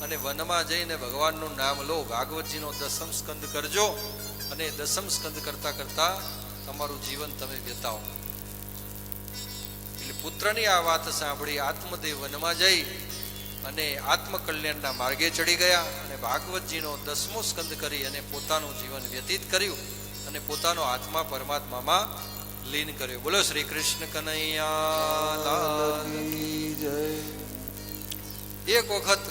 અને વનમાં જઈને ભગવાનનું નામ લો. ભાગવતજીનો 10મ સ્કંદ કરજો અને 10મ સ્કંદ કરતા કરતા તમારું જીવન તમે વ્યતાવો. એટલે પુત્રની આ વાત સાંભળી આત્મદેવ વનમાં જઈ અને આત્મકલ્યાણના માર્ગે ચડી ગયા અને ભાગવતજીનો 10મો સ્કંદ કરી અને પોતાનું જીવન વ્યતીત કર્યું અને પોતાનો આત્મા પરમાત્મામાં લીન કર્યો. બોલો શ્રી કૃષ્ણ કનૈયા લાલ કી જય. એક વખત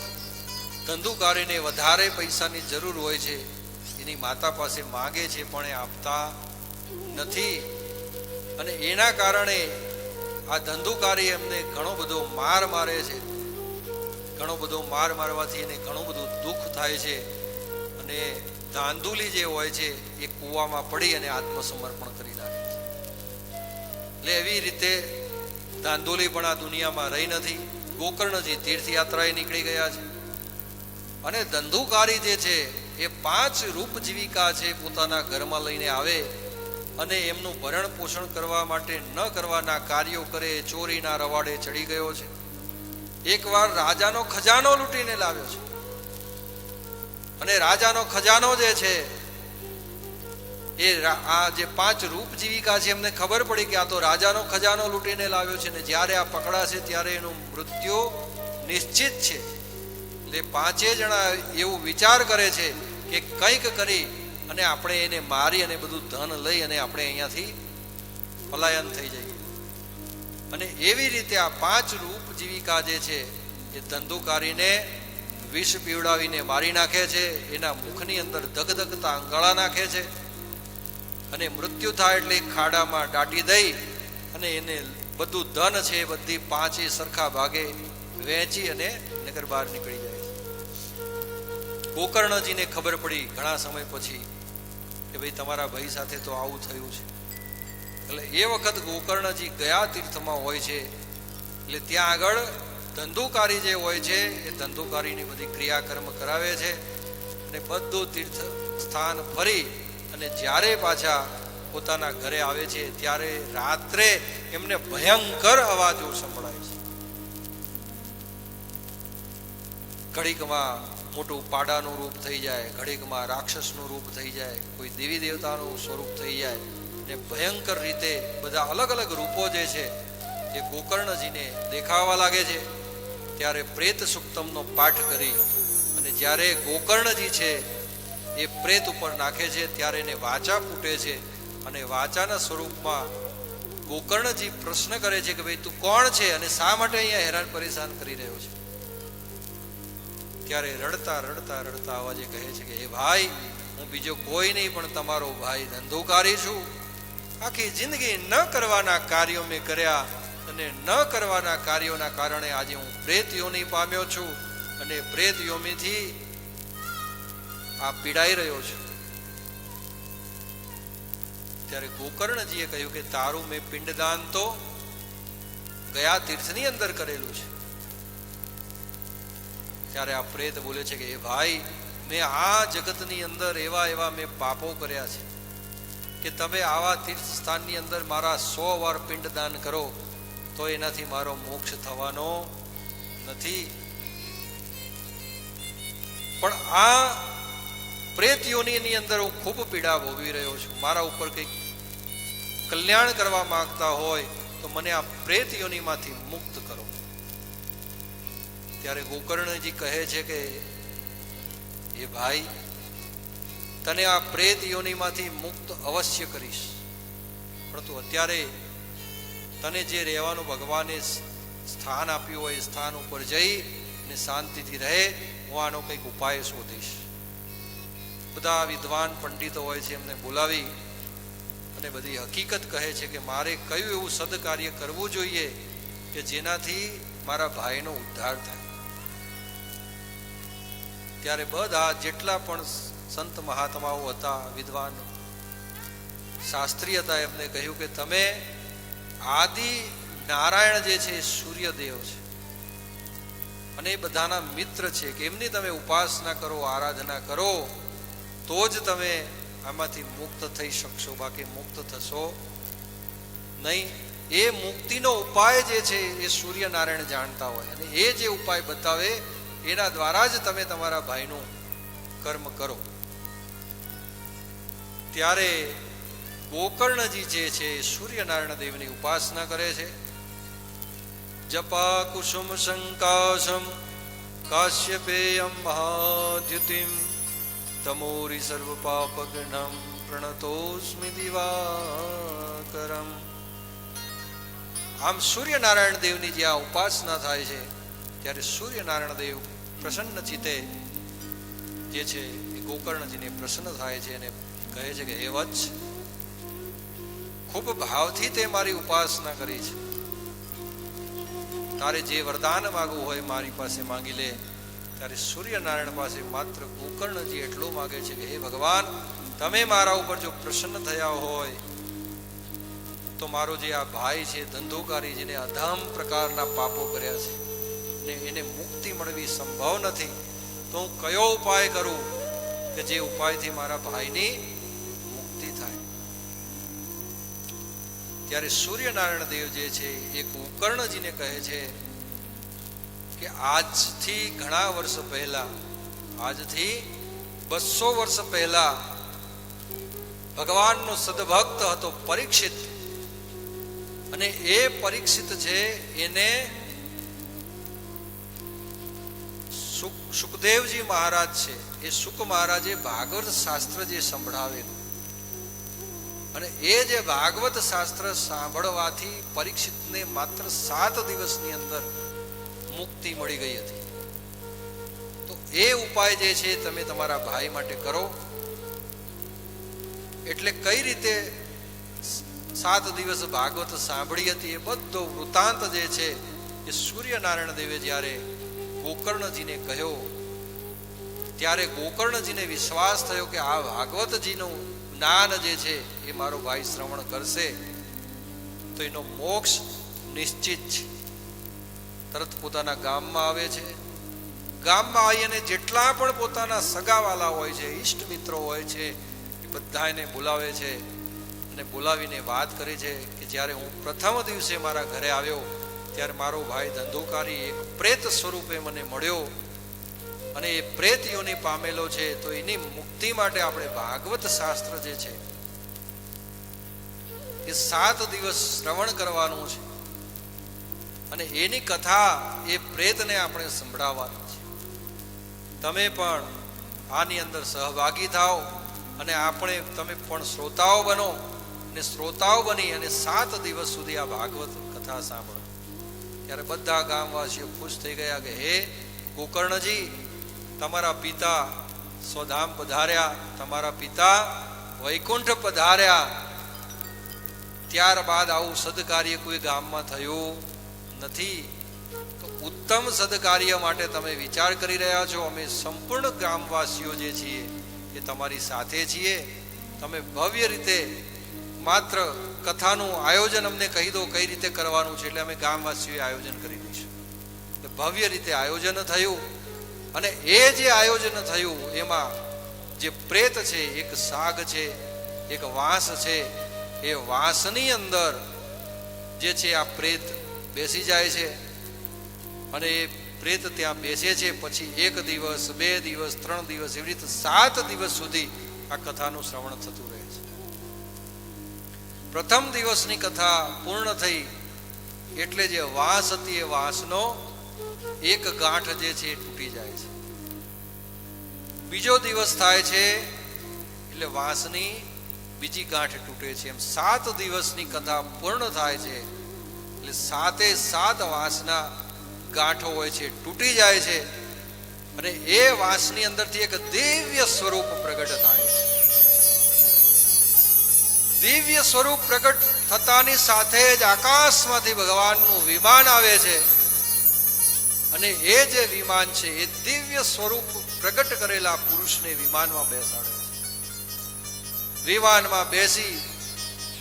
ધંધુકારીને વધારે પૈસાની જરૂર હોય છે, એની માતા પાસે માંગે છે પણ એ આપતા નથી. અને એના કારણે આ ધંધુકારી એમને ઘણો બધો માર મારે છે. ઘણો બધો માર મારવાથી એને ઘણું બધું દુઃખ થાય છે. અને ધાંધુલી જે હોય છે એ કૂવામાં પડી અને આત્મસમર્પણ કરી નાખે છે. એટલે એવી રીતે ધાંધુલી પણ આ દુનિયામાં રહી નથી. ગોકર્ણજી તીર્થયાત્રાએ નીકળી ગયા છે. અને ધંધુકારી જે છે એ 5 રૂપ જીવિકા છે પોતાના ઘરમાં લઈને આવે અને એમનું ભરણ પોષણ કરવા માટે ન કરવાના કાર્યો કરે. ચોરીના રવાડે ચડી ગયો છે. એકવાર રાજાનો ખજાનો લૂંટીને લાવ્યો છે. અને રાજાનો ખજાનો જે છે એ આ જે 5 રૂપ જીવિકા છે એમને ખબર પડી કે આ તો રાજાનો ખજાનો લૂંટીને લાવ્યો છે. ને જ્યારે આ પકડાશે ત્યારે એનું મૃત્યુ નિશ્ચિત છે. એટલે 5 જણા એવું વિચાર કરે છે કે કંઈક કરી અને આપણે એને મારી અને બધું ધન લઈ અને આપણે અહીંયાથી પલાયન થઈ જઈએ. અને એવી રીતે આ 5 રૂપ જીવિકા જે છે એ ધંધુકારીને વિષ પીવડાવીને મારી નાખે છે. એના મુખની અંદર ધગધગતા અંગાળા નાખે છે. અને મૃત્યુ થાય એટલે ખાડામાં દાટી દઈ અને એને બધું ધન છે બધી 5 સરખા ભાગે વહેંચી અને નગર બહાર નીકળી જાય છે. ગોકર્ણજીને ખબર પડી ઘણા સમય પછી કે ભાઈ તમારા ભાઈ સાથે તો આવું થયું છે. એટલે એ વખત ગોકર્ણજી ગયા તીર્થમાં હોય છે. એટલે ત્યાં આગળ ધંધુકારી જે હોય છે એ ધંધુકારીની બધી ક્રિયાકર્મ કરાવે છે. અને બધું તીર્થ સ્થાન ફરી અને જ્યારે પાછા પોતાના ઘરે આવે છે ત્યારે રાત્રે એમને ભયંકર અવાજો સંભળાય છે. ઘડીકમાં મોટું પાડાનું રૂપ થઈ જાય, ઘડીકમાં રાક્ષસનું રૂપ થઈ જાય, કોઈ દેવી દેવતાનું સ્વરૂપ થઈ જાય. ને ભયંકર રીતે બધા અલગ અલગ રૂપો જે છે એ ગોકર્ણજીને દેખાવા લાગે છે. ત્યારે પ્રેત સુક્તમનો પાઠ કરી અને જ્યારે ગોકર્ણજી છે એ પ્રેત ઉપર નાખે છે ત્યારે એને વાચા ફૂટે છે. અને વાચાના સ્વરૂપમાં ગોકર્ણજી પ્રશ્ન કરે છે કે ભાઈ તું કોણ છે અને શા માટે અહીંયા હેરાન પરેશાન કરી રહ્યો છે. ત્યારે રડતા રડતા રડતા અવાજે કહે છે કે હે ભાઈ, હું બીજો કોઈ નહીં પણ તમારો ભાઈ ધંધુકારી છું. આખી જિંદગી ન કરવાના કાર્યો મેં કર્યા અને ન કરવાના કાર્યોના કારણે આજે હું પ્રેત યોની પામ્યો છું અને પ્રેત યોનીથી આ પીડાઈ રહ્યો છું. ત્યારે ગોકર્ણજીએ કહ્યું કે તારું મેં પિંડદાન તો ગયા તીર્થની અંદર કરેલું છે. ત્યારે આ પ્રેત બોલે છે કે એ ભાઈ, મેં આ જગતની અંદર એવા મેં પાપો કર્યા છે કે તમે આવા તીર્થ સ્થાનની અંદર મારા 100 વાર પિંડદાન કરો તો એનાથી મારો મોક્ષ થવાનો નથી. પણ આ પ્રેત યોનિની અંદર હું ખૂબ પીડા ભોગવી રહ્યો છું. મારા ઉપર કંઈક કલ્યાણ કરવા માંગતા હોય તો મને આ પ્રેત યોનિમાંથી મુક્ત કરો. ત્યારે ગોકર્ણજી કહે છે કે એ ભાઈ, તને આ પ્રેત યોનિમાંથી મુક્ત અવશ્ય કરીશ, પરંતુ અત્યારે તને જે રહેવાનું ભગવાને સ્થાન આપ્યું હોય એ સ્થાન ઉપર જઈ અને શાંતિથી રહે, હું આનો કંઈક ઉપાય શોધીશ. બધા વિદ્વાન પંડિતો હોય છે એમને બોલાવી અને બધી હકીકત કહે છે કે મારે કયું એવું સદકાર્ય કરવું જોઈએ કે જેનાથી મારા ભાઈનો ઉદ્ધાર થાય. ત્યારે બધા જેટલા પણ સંત મહાત્માઓ હતા, વિદ્વાન શાસ્ત્રી હતા, એમને કહ્યું કે તમે આદિ નારાયણ જે છે સૂર્યદેવ છે અને એ બધાના મિત્ર છે કે એમની તમે ઉપાસના કરો, આરાધના કરો તો જ તમે આમાંથી મુક્ત થઈ શકશો, બાકી મુક્ત થશો નહીં. એ મુક્તિનો ઉપાય જે છે એ સૂર્યનારાયણ જાણતા હોય અને એ જે ઉપાય બતાવે એના દ્વારા જ તમે તમારા ભાઈનું કર્મ કરો. ત્યારે ગોકર્ણજી જે છે સૂર્યનારાયણ દેવની ઉપાસના કરે છે. જપા કુસુમ શંકાશમ કાશ્યપેયમ મહાદ્યુતિમ તમોરી સર્વ પાપગણમ પ્રણતોસ્મિ દિવાકરમ. આમ સૂર્યનારાયણ દેવની જે આ ઉપાસના થાય છે ત્યારે સૂર્યનારાયણ દેવ પ્રસન્ન ચિત્તે જે છે એ ગોકર્ણજીને પ્રસન્ન થાય છે અને કહે છે કે હે વત્સ, ખૂબ ભાવથી તે મારી ઉપાસના કરી છે. તારે જે વરદાન માગવું હોય મારી પાસે માંગી લે. ત્યારે સૂર્યનારાયણ પાસે માત્ર ગોકર્ણજી એટલું માગે છે કે હે ભગવાન, તમે મારા ઉપર જો પ્રસન્ન થયા હોય તો મારો જે આ ભાઈ છે ધંધુકારી, જેને અધમ પ્રકારના પાપો કર્યા છે ને એને મુક્તિ મળવી સંભવ નથી, તો હું કયો ઉપાય કરું કે જે ઉપાયથી મારા ભાઈની મુક્તિ થાય. ત્યારે સૂર્યનારાયણ દેવ જે છે એ ગોકર્ણજીને કહે છે કે આજથી ઘણા વર્ષ પહેલા, આજથી 200 વર્ષ પહેલા ભગવાનનો સદભક્ત હતો પરીક્ષિત, અને એ પરીક્ષિત છે એને સુખદેવજી મહારાજ છે, એ સુખ મહારાજે ભાગવત શાસ્ત્ર જે સંભળાવેલું, અને એ જે ભાગવત શાસ્ત્ર સાંભળવાથી પરીક્ષિતને માત્ર 7 દિવસની અંદર મુક્તિ મળી ગઈ હતી. તો એ ઉપાય જે છે તમે તમારા ભાઈ માટે કરો. એટલે કઈ રીતે 7 દિવસ ભાગવત સાંભળી હતી એ બધો વૃત્તાંત જે છે એ સૂર્યનારાયણ દેવે જ્યારે ગોકર્ણજીને કહ્યો, ત્યારે ગોકર્ણજીને વિશ્વાસ થયો કે આ ભાગવતજીનું જ્ઞાન જે છે એ મારો ભાઈ શ્રવણ કરશે તો એનો મોક્ષ નિશ્ચિત છે. તરત પોતાના ગામમાં આવે છે. ગામમાં આવીને જેટલા પણ પોતાના સગાવાલા હોય છે, ઈષ્ટ મિત્રો હોય છે, એ બધાને બોલાવે છે અને બોલાવીને વાત કરે છે કે જ્યારે હું પ્રથમ દિવસે મારા ઘરે આવ્યો ત્યારે મારો ભાઈ ધંધુકારી એક પ્રેત સ્વરૂપે મને મળ્યો, અને એ પ્રેત યોનિ પામેલો છે, તો એની મુક્તિ માટે આપણે ભાગવત શાસ્ત્ર જે છે એ 7 દિવસ શ્રવણ કરવાનું છે, અને એની કથા એ પ્રેતને આપણે સંભળાવવાની છે. તમે પણ આની અંદર સહભાગી થાઓ અને તમે પણ શ્રોતાઓ બનો, અને શ્રોતાઓ બની અને 7 દિવસ સુધી આ ભાગવત કથા સાંભળો. ત્યારે બધા ગામવાસીઓ ખુશ થઈ ગયા કે હે ગોકર્ણજી, તમારા પિતા સ્વધામ પધાર્યા, તમારા પિતા વૈકુંઠ પધાર્યા, ત્યારબાદ આવું સદકાર્ય કોઈ ગામમાં થયું નથી. તો ઉત્તમ સદકાર્ય માટે તમે વિચાર કરી રહ્યા છો. અમે સંપૂર્ણ ગામવાસીઓ જે છીએ એ તમારી સાથે છીએ. તમે ભવ્ય રીતે માત્ર કથાનું આયોજન અમને કહી દો કઈ રીતે કરવાનું છે, એટલે અમે ગામવાસીઓએ આયોજન કરી દઈશું. એટલે ભવ્ય રીતે આયોજન થયું, અને એ જે આયોજન થયું એમાં જે પ્રેત છે, એક સાગ છે, એક વાંસ છે, એ વાંસની અંદર જે છે આ પ્રેત બેસી જાય છે, અને એ પ્રેત ત્યાં બેસે છે. પછી 1 દિવસ 2 દિવસ 3 દિવસ એવી રીતે 7 દિવસ સુધી આ કથાનું શ્રવણ થતું રહે છે. પ્રથમ દિવસની કથા પૂર્ણ થઈ એટલે જે વાંસ હતી એ વાંસનો એક ગાંઠ જે છે એ તૂટી જાય છે. બીજો દિવસ થાય છે એટલે વાંસની બીજી ગાંઠ તૂટે છે. એમ 7 દિવસની કથા પૂર્ણ થાય છે એટલે 7 વાંસના ગાંઠો હોય છે તૂટી જાય છે, અને એ વાંસની અંદરથી એક દિવ્ય સ્વરૂપ પ્રગટ થાય છે. દિવ્ય સ્વરૂપ પ્રગટ થતાની સાથે જ આકાશમાંથી ભગવાનનું વિમાન આવે છે, અને એ જે વિમાન છે એ દિવ્ય સ્વરૂપ પ્રગટ કરેલા પુરુષને વિમાનમાં બેસાડે છે. વિમાનમાં બેસી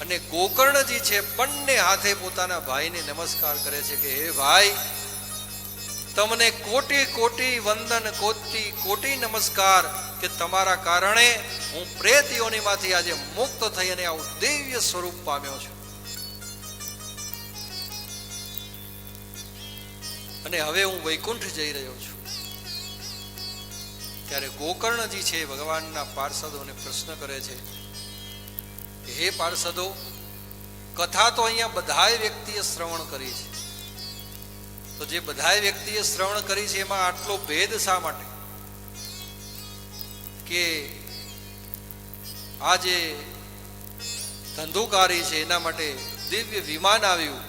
અને ગોકર્ણજી છે બંને હાથે પોતાના ભાઈને નમસ્કાર કરે છે કે હે ભાઈ, તમને કોટી કોટી વંદન, કોટી કોટી નમસ્કાર કે તમારા કારણે હું પ્રેત યોનિમાંથી આજે મુક્ત થઈ અને આવું દિવ્ય સ્વરૂપ પામ્યો છું, અને હવે હું વૈકુંઠ જઈ રહ્યો છું. ત્યારે ગોકર્ણજી છે ભગવાનના પાર્ષદોને પ્રશ્ન કરે છે કે હે પાર્ષદો, કથા તો અહીંયા બધાય વ્યક્તિએ શ્રવણ કરી છે, તો જે બધાય વ્યક્તિએ શ્રવણ કરી છે એમાં આટલો ભેદ શા માટે કે આ જે ધંધુકારી છે એના માટે દિવ્ય વિમાન આવ્યું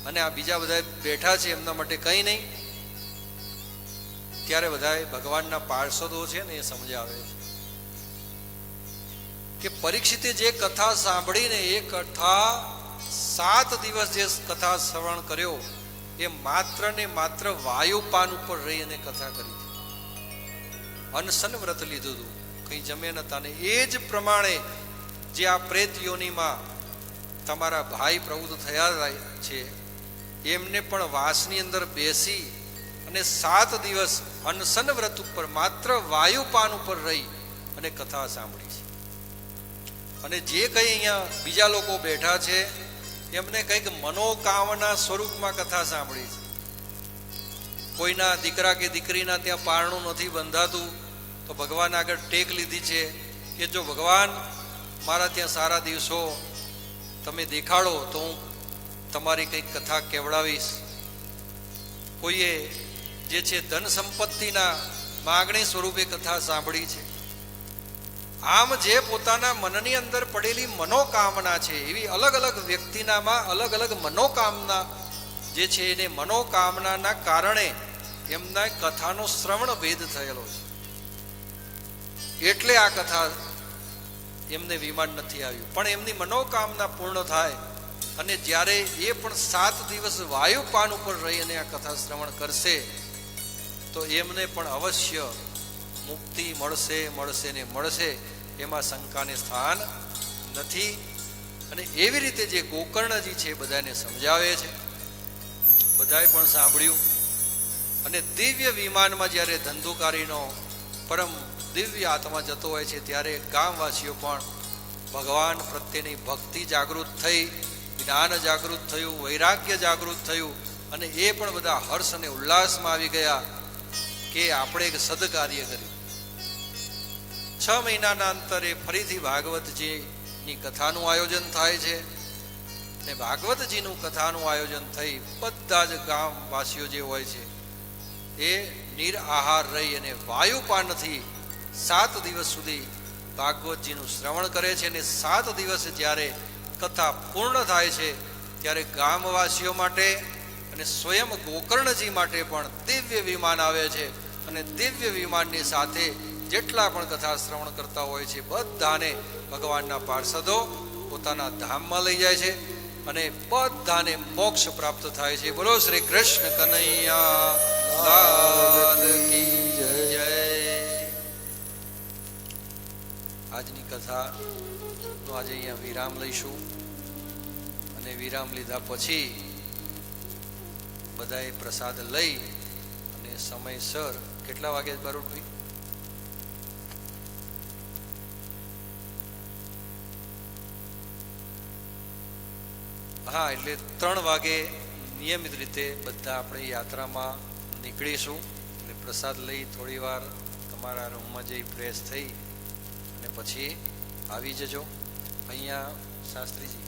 અને આ બીજા બધા બેઠા છે એમના માટે કંઈ નહીં? ત્યારે બધા ભગવાનના પાર્ષદો છે ને એ સમજાવે છે કે પરીક્ષિતે જે કથા સાંભળીને એ કથા 7 દિવસ જે કથા શ્રવણ કર્યો એ માત્ર ને માત્ર વાયુપાન ઉપર રહી અને કથા કરી. અનશન વ્રત લીધું હતું, કંઈ જમે નતા. ને એ જ પ્રમાણે જે આ પ્રેત યોનિમાં તમારા ભાઈ પ્રવૃત્ત થયા છે એમને પણ વાસની અંદર બેસી અને 7 દિવસ અનશન વ્રત ઉપર માત્ર વાયુપાન ઉપર રહી અને કથા સાંભળી છે. અને જે કંઈ અહીંયા બીજા લોકો બેઠા છે એમને કંઈક મનોકામના સ્વરૂપમાં કથા સાંભળી છે. કોઈના દીકરા કે દીકરીના ત્યાં પારણું નથી બંધાતું તો ભગવાન આગળ ટેક લીધી છે કે જો ભગવાન મારા ત્યાં સારા દિવસો તમે દેખાડો તો હું તમારી કંઈક કથા કેવડાવીશ. કોઈએ જે છે ધન સંપત્તિના માગણી સ્વરૂપે કથા સાંભળી છે. આમ જે પોતાના મનની અંદર પડેલી મનોકામના છે એવી અલગ અલગ વ્યક્તિનામાં અલગ અલગ મનોકામના જે છે એને મનોકામનાના કારણે એમના કથાનો શ્રવણ ભેદ થયેલો છે. એટલે આ કથા એમને વિમાન નથી આવ્યું. પણ એમની મનોકામના પૂર્ણ થાય અને જ્યારે એ પણ 7 દિવસ વાયુપાન ઉપર રહી અને આ કથા શ્રવણ કરશે તો એમને પણ અવશ્ય મુક્તિ મળશે મળશે ને મળશે, એમાં શંકાને સ્થાન નથી. અને એવી રીતે જે ગોકર્ણજી છે બધાને સમજાવે છે, બધાએ પણ સાંભળ્યું. અને દિવ્ય વિમાનમાં જ્યારે ધંધુકારીનો પરમ દિવ્ય આત્મા જતો હોય છે ત્યારે ગામવાસીઓ પણ ભગવાન પ્રત્યેની ભક્તિ જાગૃત થઈ, જ્ઞાન જાગૃત થયું, વૈરાગ્ય જાગૃત થયું અને એ પણ બધા હર્ષ અને ઉલ્લાસમાં આવી ગયા કે આપણે એક સદકાર્ય કર્યું. 6 મહિનાના અંતરે ફરીથી ભાગવતજીની કથાનું આયોજન થાય છે. ને ભાગવતજીનું કથાનું આયોજન થઈ બધા જ ગામવાસીઓ જે હોય છે એ નિરાહાર રહી અને વાયુપાનથી 7 દિવસ સુધી ભાગવતજીનું શ્રવણ કરે છે. અને 7 દિવસ જ્યારે કથા પૂર્ણ થાય છે ત્યારે ગામવાસીઓ માટે અને સ્વયં ગોકર્ણજી માટે પણ દિવ્ય વિમાન આવે છે. અને દિવ્ય વિમાનની સાથે જેટલા પણ કથા શ્રવણ કરતા હોય છે બધાને ભગવાનના પાર્ષદો પોતાના ધામમાં લઈ જાય છે અને બધાને મોક્ષ પ્રાપ્ત થાય છે. બોલો શ્રી કૃષ્ણ કનૈયા લાલ કી જય. આજની કથાનો આજે અહીંયા વિરામ લઈશું અને વિરામ લીધા પછી બધાએ પ્રસાદ લઈ અને સમયસર કેટલા વાગે બરોબર? હા, એટલે 3 વાગે નિયમિત રીતે બધા આપણે યાત્રામાં નીકળીશું. એટલે પ્રસાદ લઈ થોડી વાર તમારા રૂમમાં જઈ ફ્રેશ થઈ અને પછી આવી જજો. અહીંયા શાસ્ત્રીજી